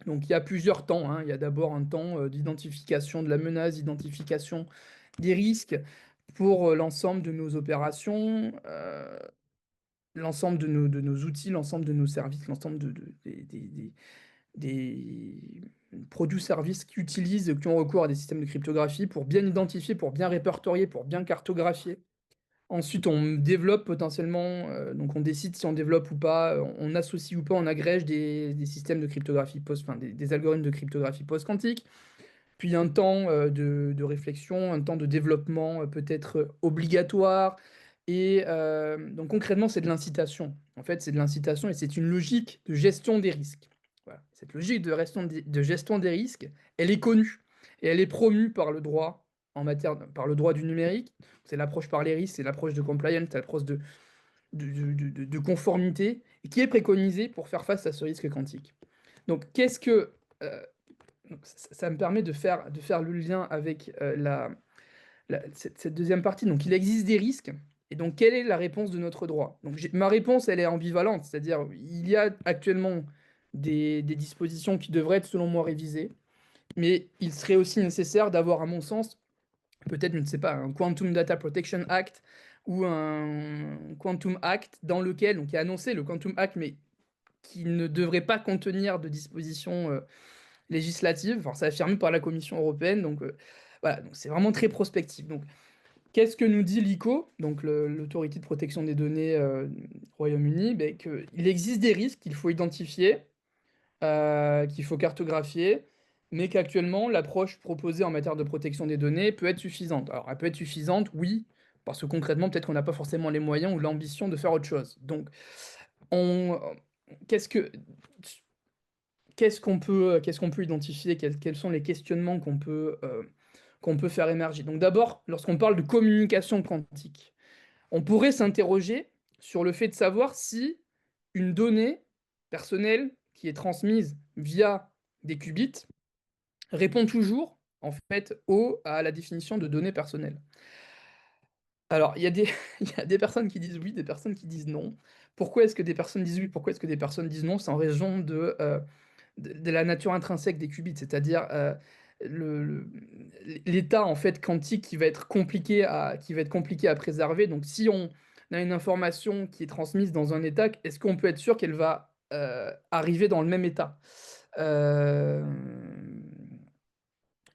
Donc il y a plusieurs temps, hein. Il y a d'abord un temps d'identification de la menace, d'identification des risques pour l'ensemble de nos opérations, l'ensemble de nos outils, l'ensemble de nos services, l'ensemble des produits-services qui utilisent, qui ont recours à des systèmes de cryptographie pour bien identifier, pour bien répertorier, pour bien cartographier. Ensuite, on développe potentiellement, donc on décide si on développe ou pas, on associe ou pas, on agrège des systèmes de cryptographie post, enfin des algorithmes de cryptographie post-quantique. Puis un temps de réflexion, un temps de développement peut-être obligatoire. Et donc concrètement, c'est de l'incitation. En fait, c'est de l'incitation et c'est une logique de gestion des risques. Voilà. Cette logique de gestion des risques, elle est connue et elle est promue par le droit par le droit du numérique. C'est l'approche par les risques, c'est l'approche de compliance, c'est l'approche de conformité et qui est préconisée pour faire face à ce risque quantique. Donc, euh, donc, ça me permet de faire le lien avec cette deuxième partie. Donc, il existe des risques. Et donc, quelle est la réponse de notre droit? Donc, ma réponse, elle est ambivalente. C'est-à-dire, il y a actuellement des dispositions qui devraient être, selon moi, révisées. Mais il serait aussi nécessaire d'avoir, à mon sens, peut-être, je ne sais pas, un Quantum Data Protection Act ou un Quantum Act dans lequel, donc, il a annoncé le Quantum Act, mais qui ne devrait pas contenir de dispositions législative, enfin, c'est affirmé par la Commission européenne, donc voilà, donc c'est vraiment très prospectif. Donc, qu'est-ce que nous dit l'ICO, donc l'autorité de protection des données du Royaume-Uni? Ben, qu'il existe des risques qu'il faut identifier, qu'il faut cartographier, mais qu'actuellement, l'approche proposée en matière de protection des données peut être suffisante. Alors, elle peut être suffisante, oui, parce que concrètement, peut-être qu'on n'a pas forcément les moyens ou l'ambition de faire autre chose. Donc, on, qu'est-ce que, qu'est-ce qu'on peut identifier? Quels sont les questionnements qu'on peut faire émerger? Donc d'abord, lorsqu'on parle de communication quantique, on pourrait s'interroger sur le fait de savoir si une donnée personnelle qui est transmise via des qubits répond toujours en fait à la définition de données personnelles. Alors, il y a des personnes qui disent oui, des personnes qui disent non. Pourquoi est-ce que des personnes disent oui? Pourquoi est-ce que des personnes disent non? C'est en raison de la nature intrinsèque des qubits, c'est-à-dire le- le- l'état en fait quantique qui va être compliqué à préserver. Donc, si on a une information qui est transmise dans un état, est-ce qu'on peut être sûr qu'elle va arriver dans le même état? Euh,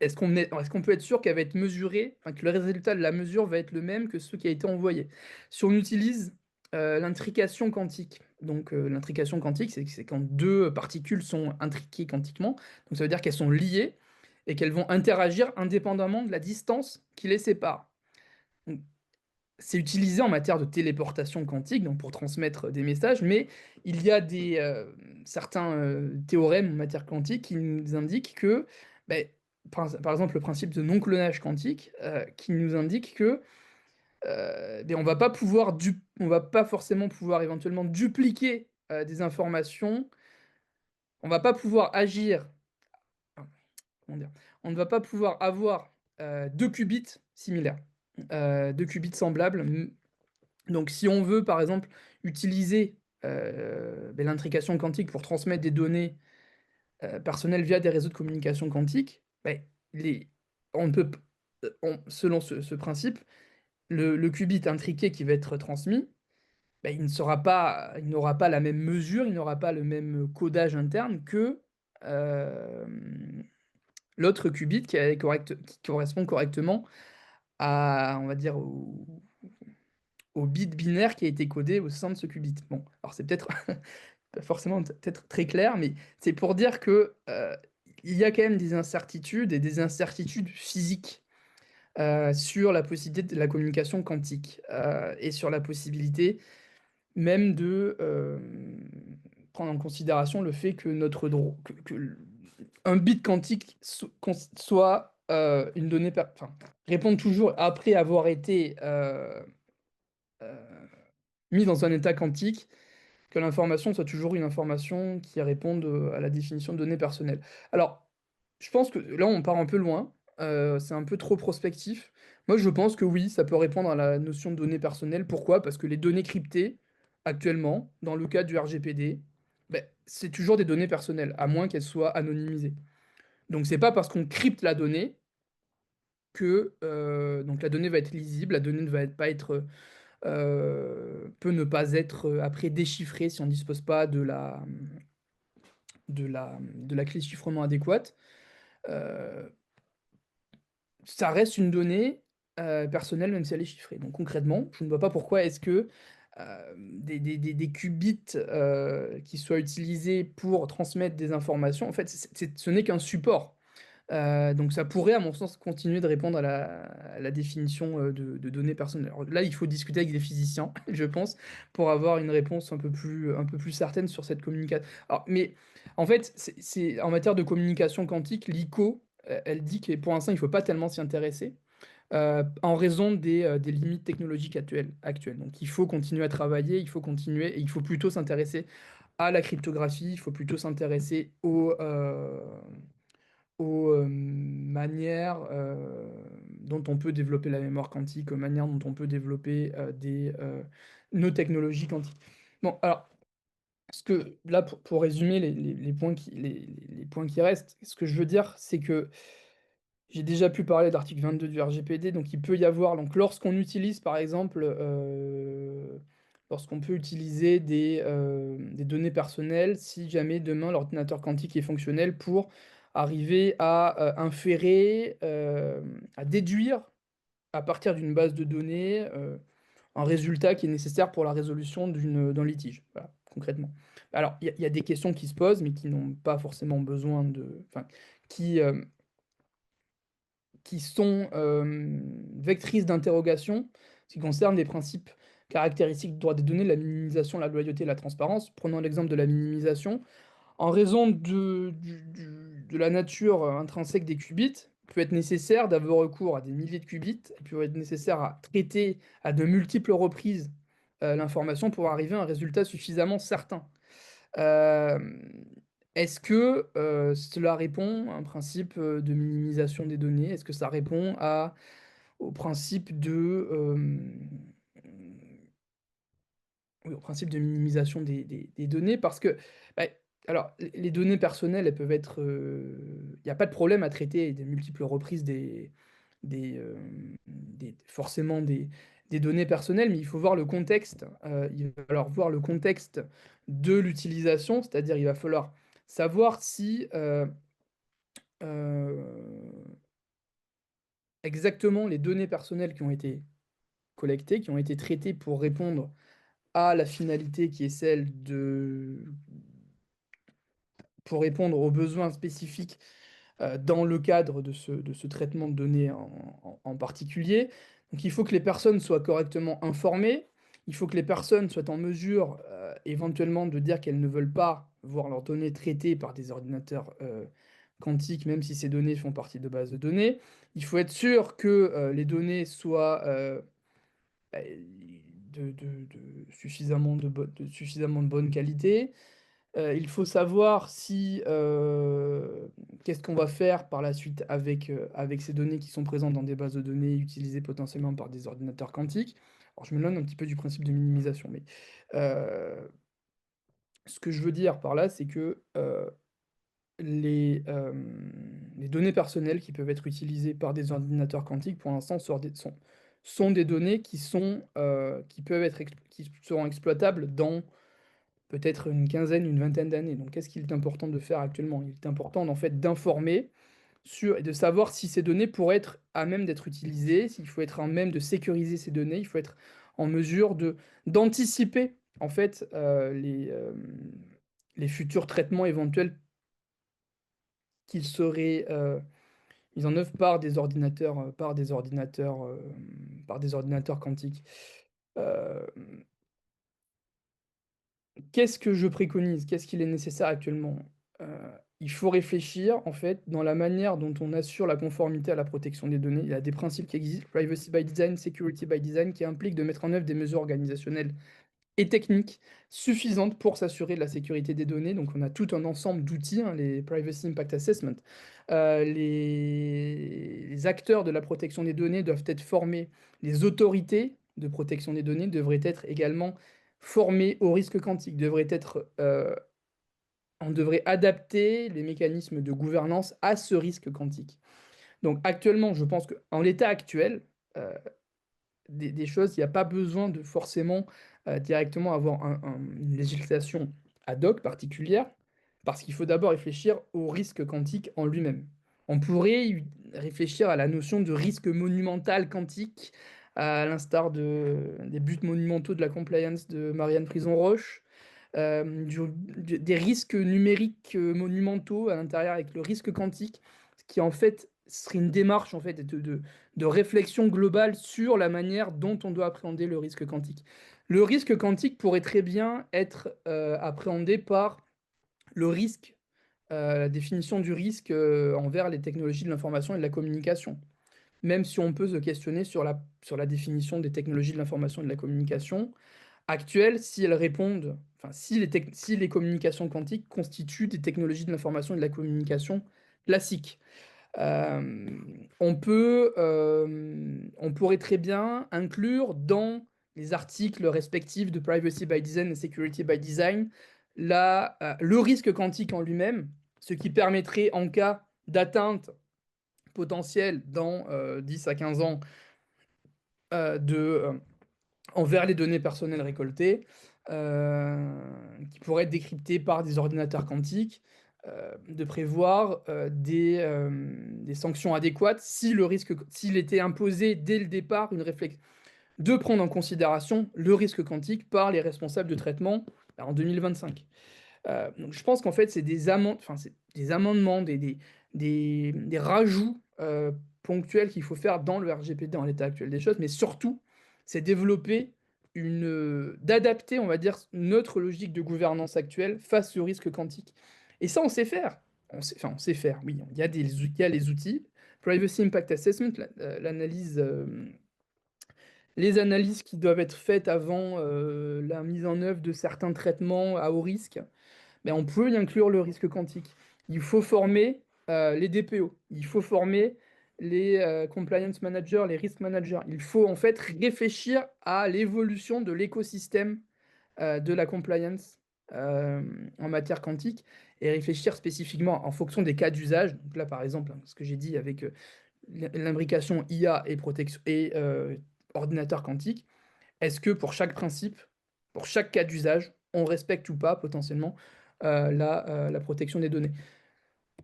est-ce qu'on peut être sûr qu'elle va être mesurée, enfin, que le résultat de la mesure va être le même que ce qui a été envoyé? Si on utilise l'intrication quantique, donc l'intrication quantique, c'est quand deux particules sont intriquées quantiquement, donc ça veut dire qu'elles sont liées et qu'elles vont interagir indépendamment de la distance qui les sépare. Donc, c'est utilisé en matière de téléportation quantique, donc pour transmettre des messages, mais il y a certains théorèmes en matière quantique qui nous indiquent que, ben, par exemple, le principe de non-clonage quantique, qui nous indique que ben, on va pas forcément pouvoir éventuellement dupliquer des informations, on va pas pouvoir agir, enfin, comment dire, on ne va pas pouvoir avoir deux qubits similaires, deux qubits semblables. Donc, si on veut, par exemple, utiliser ben, l'intrication quantique pour transmettre des données personnelles via des réseaux de communication quantique, ben, les, on ne peut, selon ce principe, le qubit intriqué qui va être transmis, ben, il n'aura pas la même mesure, il n'aura pas le même codage interne que euh, l'autre qubit qui correspond correctement à, on va dire, au bit binaire qui a été codé au sein de ce qubit. Bon, alors c'est peut-être pas forcément peut-être très clair, mais c'est pour dire que il y a quand même des incertitudes et des incertitudes physiques sur la possibilité de la communication quantique et sur la possibilité même de prendre en considération le fait que un bit quantique soit une donnée, enfin, répond toujours après avoir été euh, mis dans un état quantique, que l'information soit toujours une information qui réponde à la définition de données personnelles. Alors, je pense que là, on part un peu loin, c'est un peu trop prospectif. Moi, je pense que oui, ça peut répondre à la notion de données personnelles. Pourquoi? Parce que les données cryptées, actuellement, dans le cas du RGPD, ben, c'est toujours des données personnelles, à moins qu'elles soient anonymisées. Donc, c'est pas parce qu'on crypte la donnée que donc la donnée va être lisible, la donnée ne va pas être peut ne pas être après déchiffrée si on ne dispose pas de la clé de chiffrement adéquate. Euh, Ça reste une donnée personnelle même si elle est chiffrée. Donc concrètement, je ne vois pas pourquoi est-ce que des qubits qui soient utilisés pour transmettre des informations, en fait, ce n'est qu'un support. Donc ça pourrait, à mon sens, continuer de répondre à la définition de données personnelles. Alors là, il faut discuter avec des physiciens, je pense, pour avoir une réponse un peu plus certaine sur cette communication. Alors, mais en fait, en matière de communication quantique, l'ICO, elle dit que pour l'instant, il ne faut pas tellement s'y intéresser. En raison des limites technologiques actuelles. Donc il faut continuer à travailler, il faut continuer, et il faut plutôt s'intéresser à la cryptographie, il faut plutôt s'intéresser aux manières dont on peut développer la mémoire quantique, aux manières dont on peut développer nos technologies quantiques. Bon, alors, là, pour résumer les points les points qui restent, ce que je veux dire, c'est que j'ai déjà pu parler d'article 22 du RGPD, donc il peut y avoir, donc lorsqu'on utilise par exemple, lorsqu'on peut utiliser des données personnelles, si jamais demain l'ordinateur quantique est fonctionnel pour arriver à inférer, à déduire à partir d'une base de données un résultat qui est nécessaire pour la résolution d'un litige, voilà, concrètement. Alors, il y a des questions qui se posent, mais qui n'ont pas forcément besoin de... Enfin, qui, qui sont vectrices d'interrogation, qui concernent des principes caractéristiques du droit des données, la minimisation, la loyauté et la transparence. Prenons l'exemple de la minimisation. En raison de la nature intrinsèque des qubits, il peut être nécessaire d'avoir recours à des milliers de qubits, il peut être nécessaire à traiter à de multiples reprises l'information pour arriver à un résultat suffisamment certain. Euh, Est-ce que cela répond à un principe de minimisation des données? Est-ce que ça répond au principe oui, au principe de minimisation des données? Parce que, bah, alors, les données personnelles, elles peuvent être... Il n'y a pas de problème à traiter de multiples reprises des, euh, forcément des données personnelles, mais il faut voir le contexte. Il va falloir voir le contexte de l'utilisation, c'est-à-dire il va falloir savoir si euh, exactement les données personnelles qui ont été collectées, qui ont été traitées pour répondre à la finalité qui est celle pour répondre aux besoins spécifiques dans le cadre de ce traitement de données en particulier. Donc il faut que les personnes soient correctement informées, il faut que les personnes soient en mesure éventuellement de dire qu'elles ne veulent pas voir leurs données traitées par des ordinateurs quantiques, même si ces données font partie de bases de données. Il faut être sûr que les données soient bah, de suffisamment de bonne qualité. Il faut savoir si qu'est-ce qu'on va faire par la suite avec ces données qui sont présentes dans des bases de données utilisées potentiellement par des ordinateurs quantiques. Alors je me donne un petit peu du principe de minimisation, mais euh, ce que je veux dire par là, c'est que les données personnelles qui peuvent être utilisées par des ordinateurs quantiques, pour l'instant, sont des données qui peuvent qui seront exploitables dans peut-être une quinzaine, une vingtaine d'années. Donc, qu'est-ce qu'il est important de faire actuellement? Il est important, en fait, d'informer et de savoir si ces données pourraient être à même d'être utilisées, s'il faut être à même de sécuriser ces données, il faut être en mesure d'anticiper en fait les futurs traitements éventuels qui seraient mis en œuvre par des ordinateurs quantiques. Euh, Qu'est-ce que je préconise? Qu'est-ce qu'il est nécessaire actuellement? Il faut réfléchir, en fait, dans la manière dont on assure la conformité à la protection des données. Il y a des principes qui existent, privacy by design, security by design, qui impliquent de mettre en œuvre des mesures organisationnelles et techniques suffisantes pour s'assurer de la sécurité des données. Donc, on a tout un ensemble d'outils, hein, les Privacy Impact Assessment. Les acteurs de la protection des données doivent être formés. Les autorités de protection des données devraient être également formées au risque quantique, on devrait adapter les mécanismes de gouvernance à ce risque quantique. Donc actuellement, je pense qu'en l'état actuel, euh, des choses, il n'y a pas besoin de forcément directement avoir une législation ad hoc particulière, parce qu'il faut d'abord réfléchir au risque quantique en lui-même. On pourrait réfléchir à la notion de risque monumental quantique, à l'instar des buts monumentaux de la compliance de Marianne Frison-Roche, des risques numériques monumentaux à l'intérieur avec le risque quantique, ce qui en fait serait une démarche en fait de réflexion globale sur la manière dont on doit appréhender le risque quantique. Le risque quantique pourrait très bien être appréhendé par le risque, la définition du risque envers les technologies de l'information et de la communication. Même si on peut se questionner sur la définition des technologies de l'information et de la communication actuelles, si elles répondent, enfin, si les communications quantiques constituent des technologies de l'information et de la communication classiques. Euh, on pourrait très bien inclure dans les articles respectifs de Privacy by Design et Security by Design le risque quantique en lui-même, ce qui permettrait en cas d'atteinte potentielle dans 10 à 15 ans envers les données personnelles récoltées, qui pourraient être décryptées par des ordinateurs quantiques, de prévoir des sanctions adéquates si s'il était imposé dès le départ de prendre en considération le risque quantique par les responsables de traitement en 2025. Donc je pense qu'en fait, c'est des amendements, des rajouts ponctuels qu'il faut faire dans le RGPD en l'état actuel des choses, mais surtout, c'est développer d'adapter, on va dire, notre logique de gouvernance actuelle face au risque quantique. Et ça, on sait faire. On sait faire, oui. Il y a les outils. Privacy Impact Assessment, l'analyse, les analyses qui doivent être faites avant la mise en œuvre de certains traitements à haut risque, ben, on peut y inclure le risque quantique. Il faut former les DPO, il faut former les compliance managers, les risk managers. Il faut en fait réfléchir à l'évolution de l'écosystème de la compliance euh, en matière quantique et réfléchir spécifiquement en fonction des cas d'usage. Donc là, par exemple, hein, ce que j'ai dit avec l'imbrication IA et protection et ordinateur quantique, est-ce que pour chaque principe, pour chaque cas d'usage, on respecte ou pas potentiellement la protection des données?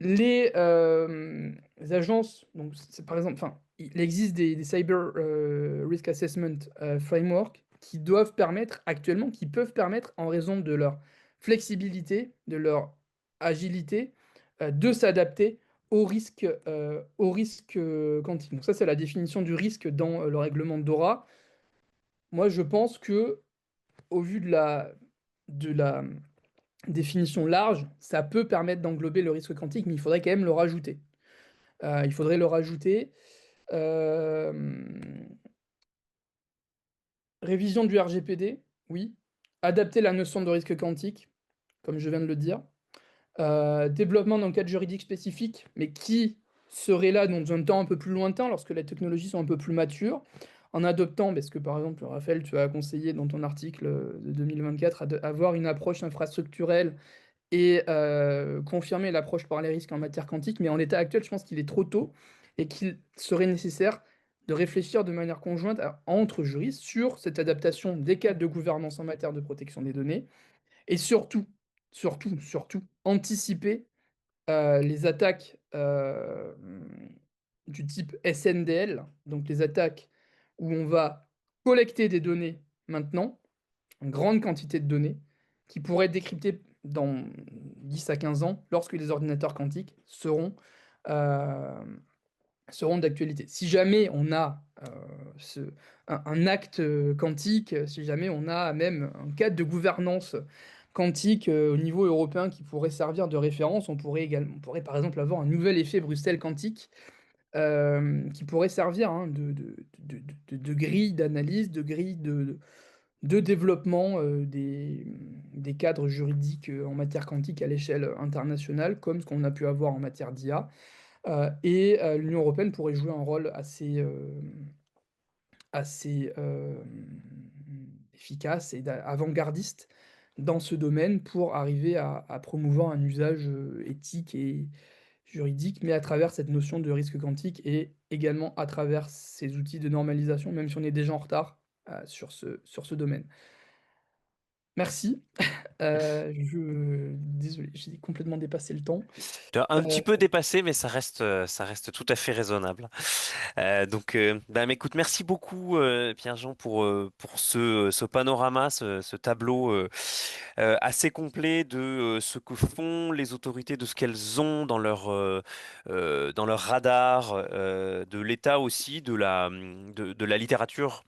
Les agences, donc par exemple, enfin, il existe des Cyber Risk Assessment Framework qui doivent permettre actuellement, qui peuvent permettre, en raison de leur flexibilité, de leur agilité, de s'adapter au risque quantique. Donc ça, c'est la définition du risque dans le règlement de DORA. Moi, je pense que au vu de la définition large, ça peut permettre d'englober le risque quantique, mais il faudrait quand même le rajouter. Il faudrait le rajouter. Euh, Révision du RGPD, oui. Adapter la notion de risque quantique, comme je viens de le dire. Développement d'un cadre juridique spécifique, mais qui serait là dans un temps un peu plus lointain, lorsque les technologies sont un peu plus matures, en adoptant, parce que par exemple, Raphaël, tu as conseillé dans ton article de 2024 avoir une approche infrastructurelle et confirmer l'approche par les risques en matière quantique, mais en l'état actuel, je pense qu'il est trop tôt et qu'il serait nécessaire de réfléchir de manière conjointe entre juristes sur cette adaptation des cadres de gouvernance en matière de protection des données et surtout, anticiper les attaques du type SNDL, donc les attaques où on va collecter des données maintenant, une grande quantité de données, qui pourraient être décryptées dans 10 à 15 ans, lorsque les ordinateurs quantiques heu, seront d'actualité. Si jamais on a, ce un acte, quantique, si jamais on a même un cadre de gouvernance quantique, au niveau européen qui pourrait servir de référence, on pourrait par exemple avoir un nouvel effet Bruxelles quantique, qui pourrait servir, hein, de grille d'analyse, de grille de développement, des cadres juridiques, en matière quantique à l'échelle internationale, comme ce qu'on a pu avoir en matière d'IA. L'Union européenne pourrait jouer un rôle efficace et avant-gardiste dans ce domaine pour arriver à promouvoir un usage, éthique et juridique, mais à travers cette notion de risque quantique et également à travers ces outils de normalisation, même si on est déjà en retard, sur ce domaine. Merci, désolé, j'ai complètement dépassé le temps. Tu as un Heu, petit peu dépassé, mais ça reste tout à fait raisonnable. Bah, mais écoute, merci beaucoup, Pierre-Jean, pour ce panorama, ce tableau assez complet de ce que font les autorités, de ce qu'elles ont dans leur radar, de l'état aussi de la littérature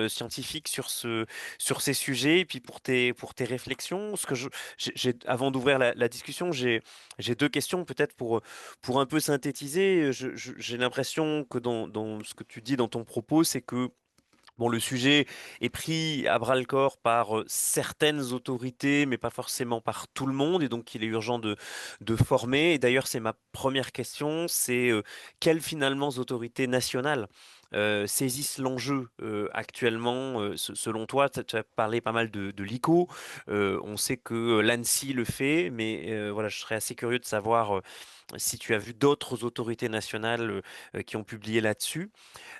scientifique sur sur ces sujets, et puis pour tes réflexions. Avant d'ouvrir la discussion, j'ai deux questions peut-être pour un peu synthétiser. J'ai l'impression que dans ce que tu dis dans ton propos, c'est que bon, le sujet est pris à bras-le-corps par certaines autorités, mais pas forcément par tout le monde, et donc il est urgent de former. Et d'ailleurs, c'est ma première question, c'est quelles finalement autorités nationales saisissent l'enjeu actuellement, selon toi? Tu as parlé pas mal de l'ICO, on sait que l'ANSSI le fait, mais voilà, je serais assez curieux de savoir si tu as vu d'autres autorités nationales qui ont publié là-dessus.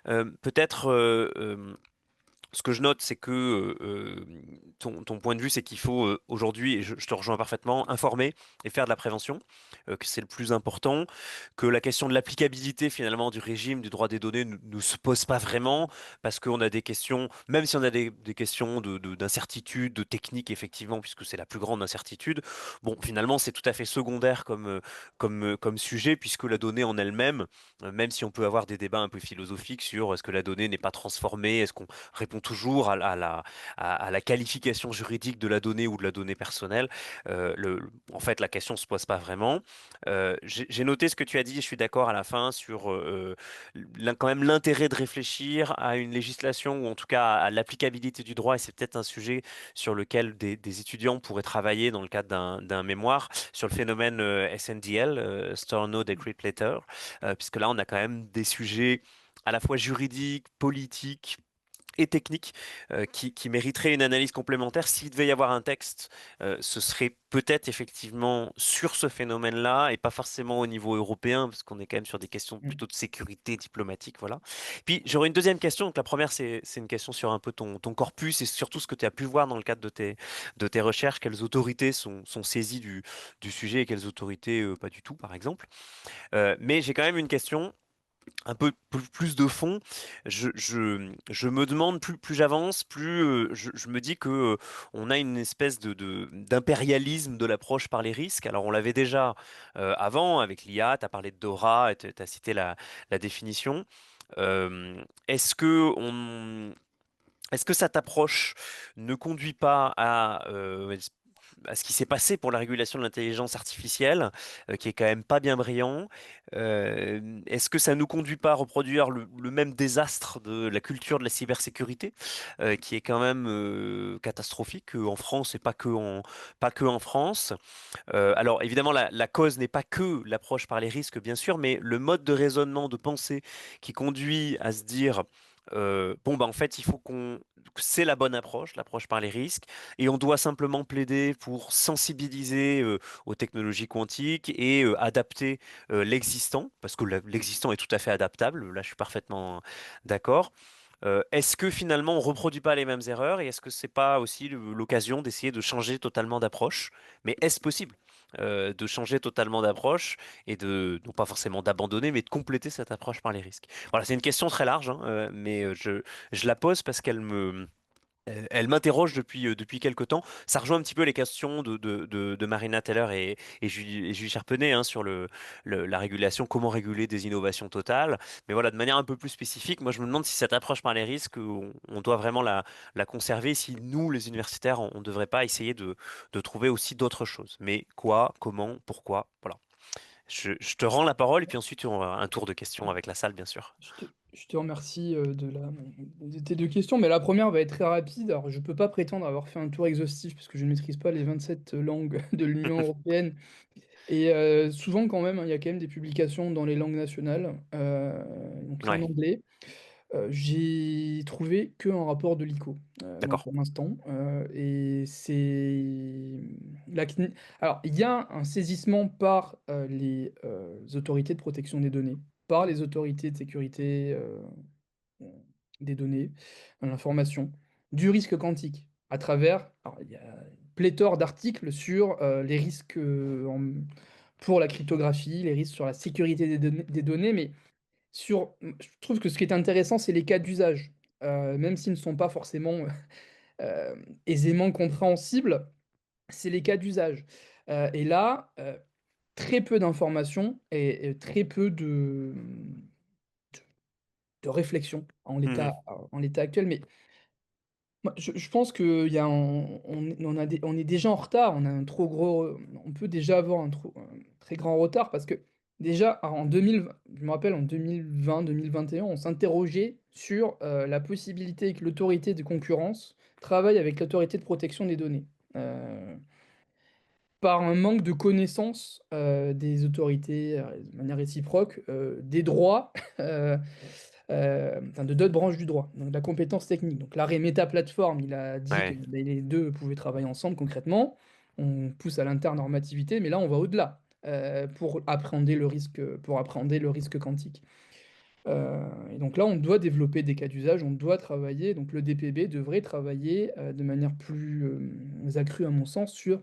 Peut-être ce que je note, c'est que ton point de vue, c'est qu'il faut aujourd'hui, et je te rejoins parfaitement, informer et faire de la prévention, que c'est le plus important, que la question de l'applicabilité finalement du régime du droit des données ne se pose pas vraiment, parce qu'on a des questions, même si on a des questions d'incertitude, de technique, effectivement, puisque c'est la plus grande incertitude, bon, finalement, c'est tout à fait secondaire comme sujet, puisque la donnée en elle-même, même si on peut avoir des débats un peu philosophiques sur est-ce que la donnée n'est pas transformée, est-ce qu'on répond toujours à la qualification juridique de la donnée ou de la donnée personnelle. En fait, la question se pose pas vraiment. J'ai noté ce que tu as dit, je suis d'accord à la fin sur quand même l'intérêt de réfléchir à une législation ou en tout cas à l'applicabilité du droit, et c'est peut-être un sujet sur lequel des étudiants pourraient travailler dans le cadre d'un mémoire sur le phénomène SNDL, Store No Decree Letter, puisque là on a quand même des sujets à la fois juridiques, politiques, et techniques qui mériteraient une analyse complémentaire. S'il devait y avoir un texte, ce serait peut-être effectivement sur ce phénomène-là et pas forcément au niveau européen, parce qu'on est quand même sur des questions mmh, plutôt de sécurité diplomatique, voilà. Puis j'aurais une deuxième question. Donc la première, c'est une question sur un peu ton corpus et surtout ce que tu as pu voir dans le cadre de tes recherches, quelles autorités sont saisies du sujet et quelles autorités pas du tout, par exemple. Mais j'ai quand même une question un peu plus de fond. Je me demande, plus j'avance, plus je me dis que on a une espèce d'impérialisme de l'approche par les risques. Alors on l'avait déjà avant avec l'IA, tu as parlé de Dora, tu as cité la définition. Est-ce que est-ce que cette approche ne conduit pas à ce qui s'est passé pour la régulation de l'intelligence artificielle, qui est quand même pas bien brillant? Est-ce que ça nous conduit pas à reproduire le même désastre de la culture de la cybersécurité, qui est quand même catastrophique en France et pas que en France? Alors évidemment, la cause n'est pas que l'approche par les risques, bien sûr, mais le mode de raisonnement, de pensée qui conduit à se dire, bon, bah, en fait, il faut que c'est la bonne approche, l'approche par les risques, et on doit simplement plaider pour sensibiliser aux technologies quantiques et adapter l'existant, parce que l'existant est tout à fait adaptable, là je suis parfaitement d'accord. Est-ce que finalement on reproduit pas les mêmes erreurs et est-ce que c'est pas aussi l'occasion d'essayer de changer totalement d'approche? Mais est-ce possible? de changer totalement d'approche et de, non pas forcément d'abandonner, mais de compléter cette approche par les risques? Voilà, c'est une question très large, hein, mais je la pose parce elle m'interroge depuis quelque temps. Ça rejoint un petit peu les questions de Marina Teller et Julie Charpenay, hein, sur la régulation, comment réguler des innovations totales. Mais voilà, de manière un peu plus spécifique, moi je me demande si cette approche par les risques, on doit vraiment la conserver, si nous, les universitaires, on ne devrait pas essayer de trouver aussi d'autres choses. Mais quoi, comment, pourquoi, voilà. Je te rends la parole et puis ensuite on aura un tour de questions avec la salle, bien sûr. Je te remercie de tes deux questions, mais la première va être très rapide. Alors, je ne peux pas prétendre avoir fait un tour exhaustif parce que je ne maîtrise pas les 27 langues de l'Union européenne. Et souvent, quand même, hein, il y a quand même des publications dans les langues nationales, donc en Ouais, anglais. J'ai trouvé qu'un rapport de l'ICO, moi, d'accord. pour l'instant. Et c'est la CNI. Alors, il y a un saisissement par les autorités de protection des données, par les autorités de sécurité des données, de l'information, du risque quantique, à travers. Alors, il y a pléthore d'articles sur les risques pour la cryptographie, les risques sur la sécurité des données, mais je trouve que ce qui est intéressant, c'est les cas d'usage. Même s'ils ne sont pas forcément aisément compréhensibles, c'est les cas d'usage. Et là, très peu d'informations et très peu de réflexion Mhm. en l'état actuel. Mais moi, je pense qu'il y a on est déjà en retard, on a un trop gros, on peut déjà avoir un très grand retard parce que déjà en 2020, je me rappelle en 2020-2021, on s'interrogeait sur la possibilité que l'autorité de concurrence travaille avec l'autorité de protection des données. Euh, Par un manque de connaissance des autorités de manière réciproque des droits enfin, de d'autres branches du droit, donc de la compétence technique. Donc l'arrêt Méta-Plateforme, il a dit que Ouais, ben, les deux pouvaient travailler ensemble concrètement. On pousse à l'internormativité, mais là on va au-delà pour appréhender le risque quantique. Et donc là, on doit développer des cas d'usage, on doit travailler. Donc le DPB devrait travailler de manière plus accrue, à mon sens, sur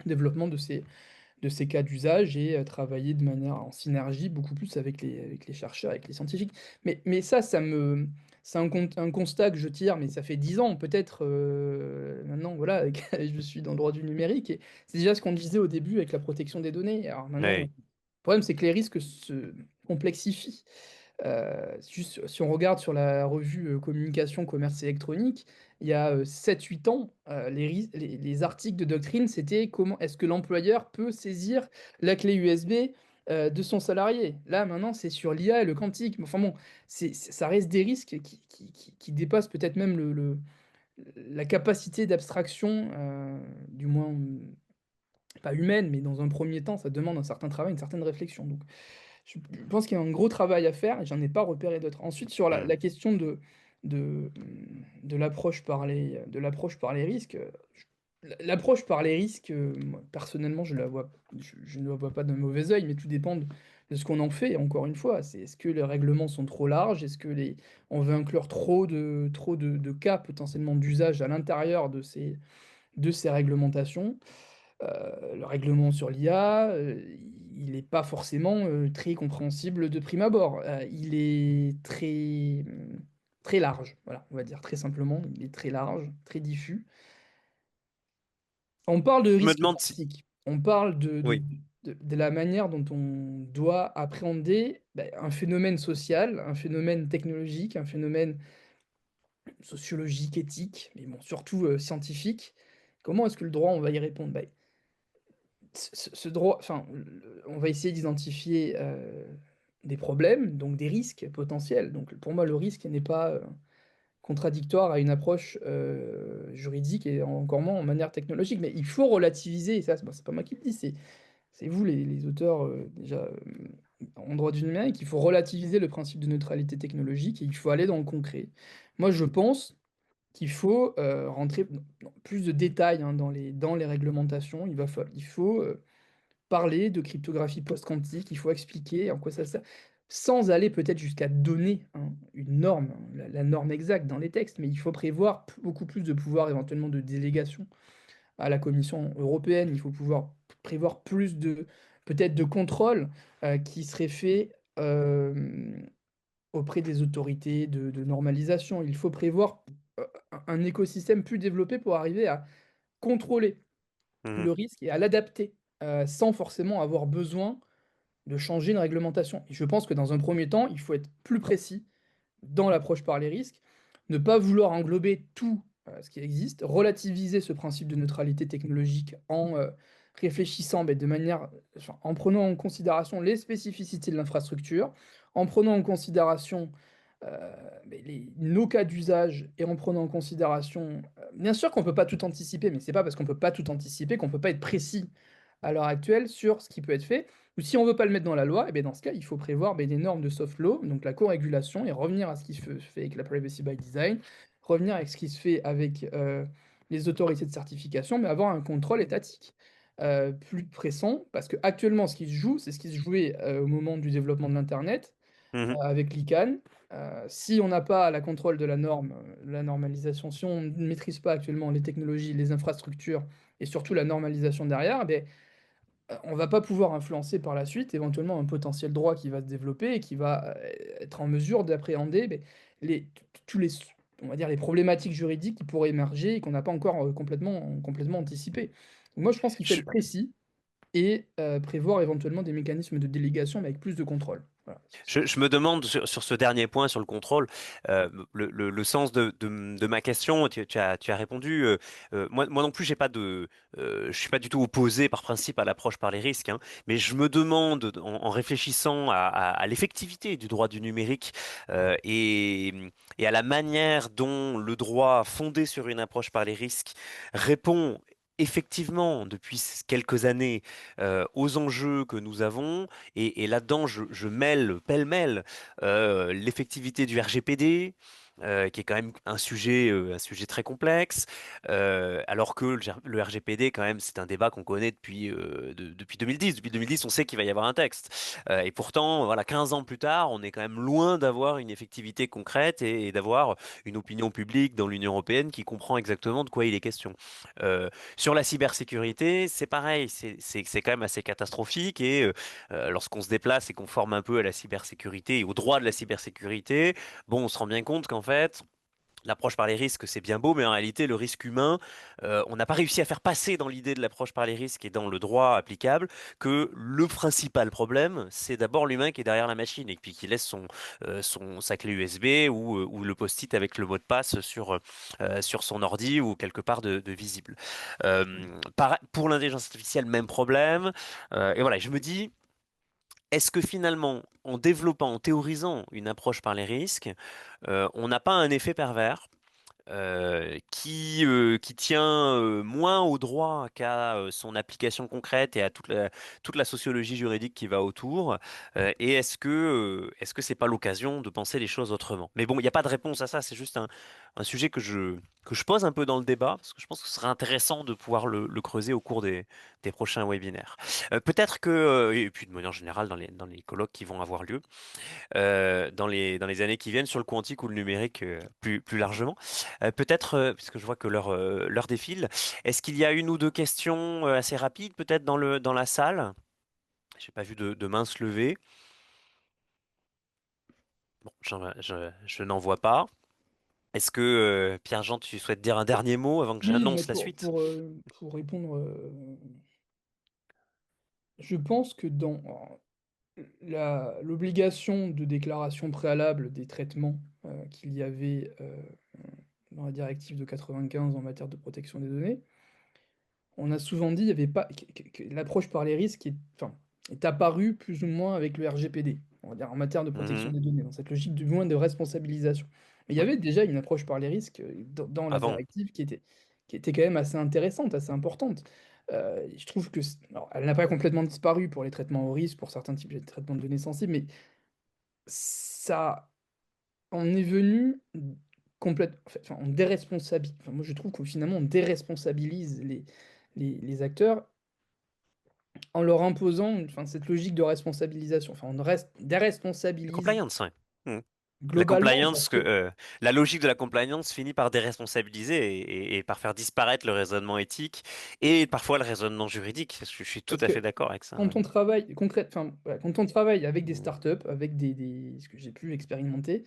le développement de ces cas d'usage et travailler de manière en synergie beaucoup plus avec les chercheurs, avec les scientifiques. Mais c'est un constat que je tire, mais ça fait 10 ans peut-être maintenant, voilà, que je suis dans le droit du numérique. Et c'est déjà ce qu'on disait au début avec la protection des données. Alors maintenant, le ouais, problème, c'est que les risques se complexifient. Juste, si on regarde sur la revue Communication, Commerce électronique, il y a 7-8 ans, les articles de doctrine, c'était comment est-ce que l'employeur peut saisir la clé USB de son salarié. Là, maintenant, c'est sur l'IA et le quantique. Enfin bon, ça reste des risques qui dépassent peut-être même la capacité d'abstraction, du moins pas humaine, mais dans un premier temps, ça demande un certain travail, une certaine réflexion. Donc, je pense qu'il y a un gros travail à faire et j'en ai pas repéré d'autres. Ensuite, sur mhm. la question de, de l'approche par les risques, l'approche par les risques, moi, personnellement, je ne la vois pas d'un mauvais œil, mais tout dépend de ce qu'on en fait. Encore une fois, est-ce que les règlements sont trop larges? Est-ce que on veut inclure trop de cas potentiellement d'usage à l'intérieur de ces réglementations? Le règlement sur l'IA, il n'est pas forcément très compréhensible de prime abord. Il est très large, voilà, on va dire très simplement. Il est très large, très diffus. On parle de Je me risque demande si... quantique. On parle Oui. de la manière dont on doit appréhender ben, un phénomène social, un phénomène technologique, un phénomène sociologique, éthique, mais bon, surtout scientifique. Comment est-ce que le droit, on va y répondre? Ben, ce droit, enfin, on va essayer d'identifier des problèmes, donc des risques potentiels. Donc pour moi, le risque n'est pas contradictoire à une approche juridique et encore moins en manière technologique. Mais il faut relativiser, et ça, c'est pas moi qui le dis, c'est vous les auteurs déjà en droit du numérique, il faut relativiser le principe de neutralité technologique et il faut aller dans le concret. Moi, je pense qu'il faut rentrer dans plus de détails hein, dans les réglementations. Il faut parler de cryptographie post-quantique, il faut expliquer en quoi ça sert, sans aller peut-être jusqu'à donner hein, une norme, hein, la norme exacte dans les textes, mais il faut prévoir beaucoup plus de pouvoir éventuellement de délégation à la Commission européenne. Il faut pouvoir prévoir plus de, peut-être de contrôles qui seraient faits auprès des autorités de normalisation. Il faut prévoir un écosystème plus développé pour arriver à contrôler Mhm. le risque et à l'adapter sans forcément avoir besoin de changer une réglementation. Et je pense que dans un premier temps, il faut être plus précis dans l'approche par les risques, ne pas vouloir englober tout ce qui existe, relativiser ce principe de neutralité technologique en réfléchissant de manière, enfin, en prenant en considération les spécificités de l'infrastructure, en prenant en considération nos cas d'usage et en prenant en considération, bien sûr qu'on ne peut pas tout anticiper, mais c'est pas parce qu'on ne peut pas tout anticiper qu'on ne peut pas être précis à l'heure actuelle sur ce qui peut être fait. Ou si on ne veut pas le mettre dans la loi, et bien dans ce cas, il faut prévoir des normes de soft law, donc la co-régulation, et revenir à ce qui se fait avec la privacy by design, revenir avec ce qui se fait avec les autorités de certification, mais avoir un contrôle étatique plus pressant, parce que actuellement, ce qui se joue, c'est ce qui se jouait au moment du développement de l'Internet, Mhm. avec l'ICANN. Si on n'a pas la contrôle de la norme, la normalisation, si on ne maîtrise pas actuellement les technologies, les infrastructures, et surtout la normalisation derrière, eh bien, on va pas pouvoir influencer par la suite éventuellement un potentiel droit qui va se développer et qui va être en mesure d'appréhender tous les, on va dire, les problématiques juridiques qui pourraient émerger et qu'on n'a pas encore complètement anticipé. Donc moi, je pense qu'il faut Je, être précis et prévoir éventuellement des mécanismes de délégation mais avec plus de contrôle. Voilà. je me demande sur ce dernier point, sur le contrôle, le sens de ma question. Tu as répondu. Moi non plus, je suis pas du tout opposé par principe à l'approche par les risques, hein, mais je me demande, en réfléchissant à l'effectivité du droit du numérique et à la manière dont le droit fondé sur une approche par les risques répond effectivement depuis quelques années aux enjeux que nous avons. Et là-dedans, je mêle pêle-mêle l'effectivité du RGPD, qui est quand même un sujet très complexe, alors que le RGPD, quand même, c'est un débat qu'on connaît depuis 2010. Depuis 2010, on sait qu'il va y avoir un texte. Et pourtant, voilà, 15 ans plus tard, on est quand même loin d'avoir une effectivité concrète et d'avoir une opinion publique dans l'Union européenne qui comprend exactement de quoi il est question. Sur la cybersécurité, c'est pareil, c'est quand même assez catastrophique et lorsqu'on se déplace et qu'on forme un peu à la cybersécurité et au droit de la cybersécurité, bon, on se rend bien compte qu'en fait, l'approche par les risques, c'est bien beau, mais en réalité, le risque humain, on n'a pas réussi à faire passer dans l'idée de l'approche par les risques et dans le droit applicable que le principal problème, c'est d'abord l'humain qui est derrière la machine et puis qui laisse sa clé USB ou le post-it avec le mot de passe sur son ordi ou quelque part de visible. Pour l'intelligence artificielle, même problème. Et voilà, je me dis, est-ce que finalement, en développant, en théorisant une approche par les risques, on n'a pas un effet pervers qui tient moins au droit qu'à son application concrète et à toute la sociologie juridique qui va autour. Et est-ce que c'est pas l'occasion de penser les choses autrement? Mais bon, il n'y a pas de réponse à ça, c'est juste un sujet que je pose un peu dans le débat, parce que je pense que ce serait intéressant de pouvoir le creuser au cours des prochains webinaires. Peut-être que, et puis de manière générale dans les colloques qui vont avoir lieu, dans les années qui viennent sur le quantique ou le numérique plus largement. Peut-être, puisque je vois que l'heure défile, est-ce qu'il y a une ou deux questions assez rapides peut-être dans la salle? J'ai pas vu de main se lever. Bon, je n'en vois pas. Est-ce que Pierre-Jean, tu souhaites dire un dernier mot avant que Oui, mais j'annonce la suite? pour répondre, je pense que dans l'obligation de déclaration préalable des traitements qu'il y avait dans la directive de 95 en matière de protection des données, on a souvent dit il y avait pas que l'approche par les risques enfin, est apparue plus ou moins avec le RGPD, on va dire en matière de protection Mhm. des données, dans cette logique du moins de responsabilisation. Mais il y Oui, avait déjà une approche par les risques dans la avant. directive qui était quand même assez intéressante, assez importante. Je trouve que alors, elle n'a pas complètement disparu pour les traitements au risque, pour certains types de traitements de données sensibles, mais ça en est venu enfin, on déresponsabilise. Enfin, moi, je trouve que finalement, on déresponsabilise les acteurs en leur imposant enfin, cette logique de responsabilisation. Enfin, on reste Le déresponsabilise compliance, ouais. Mhm. La Globalement, parce compliance, que la logique de la compliance finit par déresponsabiliser et par faire disparaître le raisonnement éthique et parfois le raisonnement juridique. Je suis tout parce à que fait d'accord avec ça. quand Ouais. on travaille enfin, voilà, quand on travaille avec des startups, avec ce que j'ai pu expérimenter,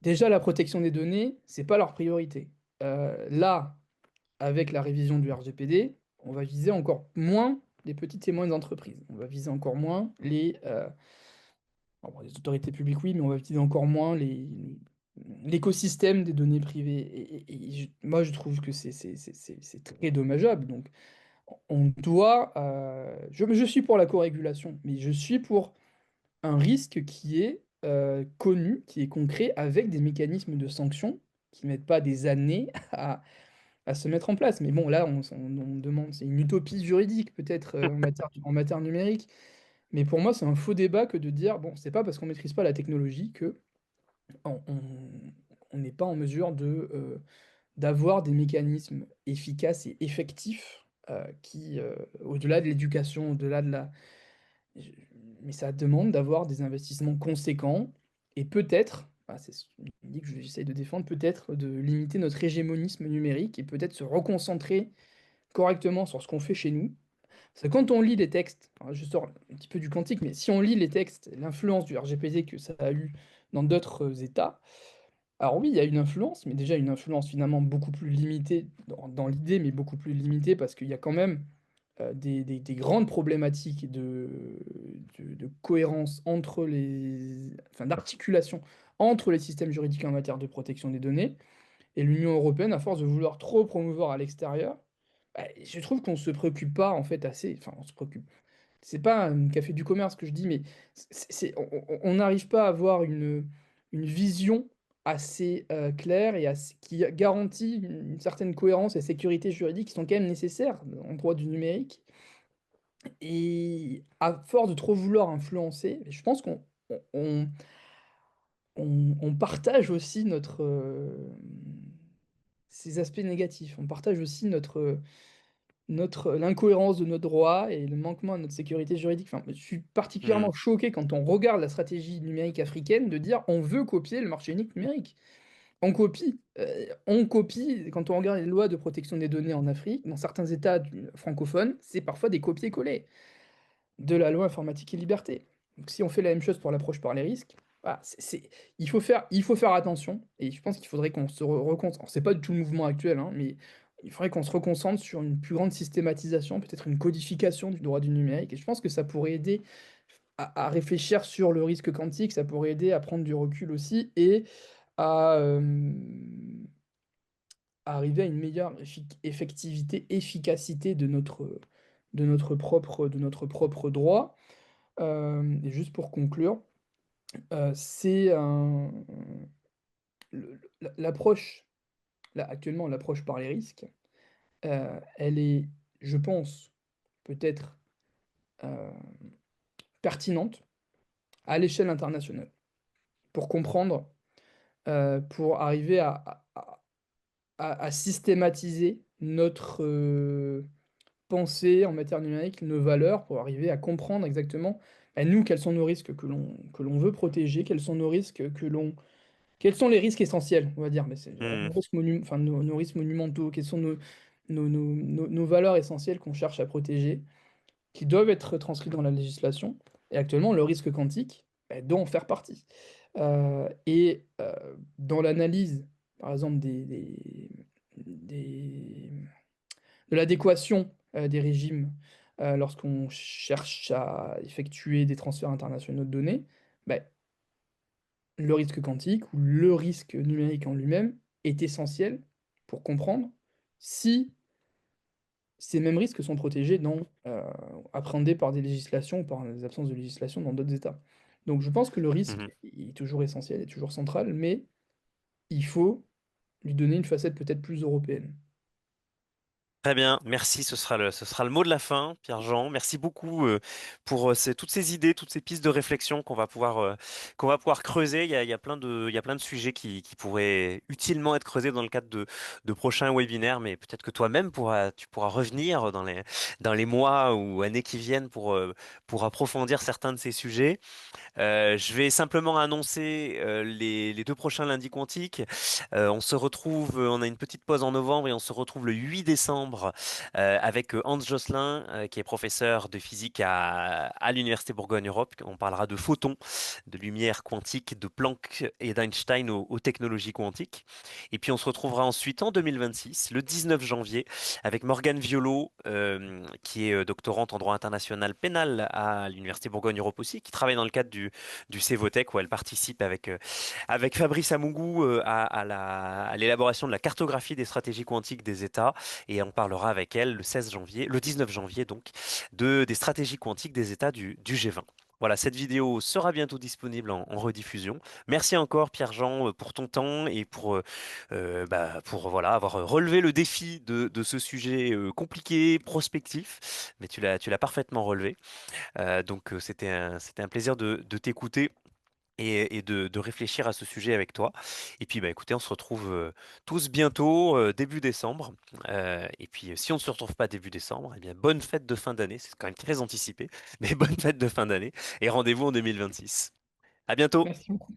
déjà la protection des données, c'est pas leur priorité. Là, avec la révision du RGPD, on va viser encore moins les petites et moyennes entreprises. On va viser encore moins bon, les autorités publiques, oui, mais on va viser encore moins l'écosystème des données privées. Moi, je trouve que c'est très dommageable. Donc, on doit. Je suis pour la co-régulation, mais je suis pour un risque qui est connu, qui est concret, avec des mécanismes de sanction qui ne mettent pas des années à se mettre en place. Mais bon, là, on demande, c'est une utopie juridique peut-être en matière numérique. Mais pour moi, c'est un faux débat que de dire, bon, c'est pas parce qu'on maîtrise pas la technologie que on n'est pas en mesure d'avoir des mécanismes efficaces et effectifs au-delà de l'éducation, au-delà de la... je- Mais ça demande d'avoir des investissements conséquents et peut-être, c'est une idée que j'essaie de défendre, peut-être de limiter notre hégémonisme numérique et peut-être se reconcentrer correctement sur ce qu'on fait chez nous. Parce que quand on lit les textes, alors je sors un petit peu du quantique, mais si on lit les textes, l'influence du RGPD que ça a eu dans d'autres États, alors oui, il y a une influence, mais déjà une influence finalement beaucoup plus limitée dans l'idée, mais beaucoup plus limitée parce qu'il y a quand même des grandes problématiques de cohérence entre enfin, d'articulation entre les systèmes juridiques en matière de protection des données. Et l'Union européenne, à force de vouloir trop promouvoir à l'extérieur, bah, je trouve qu'on se préoccupe pas en fait assez. Enfin, on se préoccupe. C'est pas un café du commerce que je dis, mais on n'arrive pas à avoir une vision assez claire et qui garantit une certaine cohérence et sécurité juridique qui sont quand même nécessaires en droit du numérique. Et à force de trop vouloir influencer, je pense on, on partage aussi ces aspects négatifs. On partage aussi l'incohérence de notre droit et le manquement à notre sécurité juridique. Enfin, je suis Hmm. particulièrement choqué quand on regarde la stratégie numérique africaine de dire on veut copier le marché unique numérique. On copie, quand on regarde les lois de protection des données en Afrique, dans certains États francophones, c'est parfois des copier-coller de la loi informatique et liberté. Donc si on fait la même chose pour l'approche par les risques, voilà, il faut faire attention, et je pense qu'il faudrait qu'on se reconcentre. C'est pas du tout le mouvement actuel, hein, mais il faudrait qu'on se reconcentre sur une plus grande systématisation, peut-être une codification du droit du numérique, et je pense que ça pourrait aider à réfléchir sur le risque quantique, ça pourrait aider à prendre du recul aussi, et à, arriver à une meilleure effectivité, efficacité de notre propre droit. Et juste pour conclure, c'est l'approche, là actuellement l'approche par les risques, elle est, je pense, peut-être euh, pertinente à l'échelle internationale pour comprendre, pour arriver à systématiser notre pensée en matière numérique, nos valeurs, pour arriver à comprendre exactement, nous, quels sont nos risques que l'on veut protéger, quels sont nos risques quels sont les risques essentiels, on va dire, mais c'est Hmm. enfin, nos risques monumentaux, quelles sont nos valeurs essentielles qu'on cherche à protéger, qui doivent être transcrits dans la législation. Et actuellement, le risque quantique doit en faire partie. Dans l'analyse, par exemple, des- de l'adéquation des régimes lorsqu'on cherche à effectuer des transferts internationaux de données, ben, le risque quantique ou le risque numérique en lui-même est essentiel pour comprendre si ces mêmes risques sont protégés appréhendés par des législations ou par les absences de législation dans d'autres États. Donc je pense que le risque Mhm. est toujours essentiel, est toujours central, mais il faut lui donner une facette peut-être plus européenne. Très bien, merci. Ce sera le mot de la fin, Pierre-Jean. Merci beaucoup pour toutes ces idées, toutes ces pistes de réflexion qu'on va pouvoir creuser. Il y a il y a plein de sujets qui pourraient utilement être creusés dans le cadre de prochains webinaires, mais peut-être que toi-même tu pourras revenir dans les mois ou années qui viennent pour approfondir certains de ces sujets. Je vais simplement annoncer les deux prochains lundis quantiques. On se retrouve, on a une petite pause en novembre et on se retrouve le 8 décembre avec Hans Josselin, qui est professeur de physique à l'Université Bourgogne-Europe. On parlera de photons, de lumière quantique, de Planck et d'Einstein aux technologies quantiques. Et puis on se retrouvera ensuite en 2026, le 19 janvier, avec Morgane Violo, qui est doctorante en droit international pénal à l'Université Bourgogne-Europe aussi, qui travaille dans le cadre du Cevotech où elle participe avec Fabrice Amougou à l'élaboration de la cartographie des stratégies quantiques des États. Et on parlera avec elle le 16 janvier, le 19 janvier donc, des stratégies quantiques des États du G20. Voilà, cette vidéo sera bientôt disponible en rediffusion. Merci encore Pierre-Jean pour ton temps et pour voilà, avoir relevé le défi de ce sujet compliqué, prospectif, mais tu l'as parfaitement relevé. C'était un plaisir de t'écouter et de réfléchir à ce sujet avec toi. Et puis, bah, écoutez, on se retrouve tous bientôt, début décembre. Et puis, si on ne se retrouve pas début décembre, eh bien, bonne fête de fin d'année. C'est quand même très anticipé, mais bonne fête de fin d'année. Et rendez-vous en 2026. À bientôt! Merci beaucoup.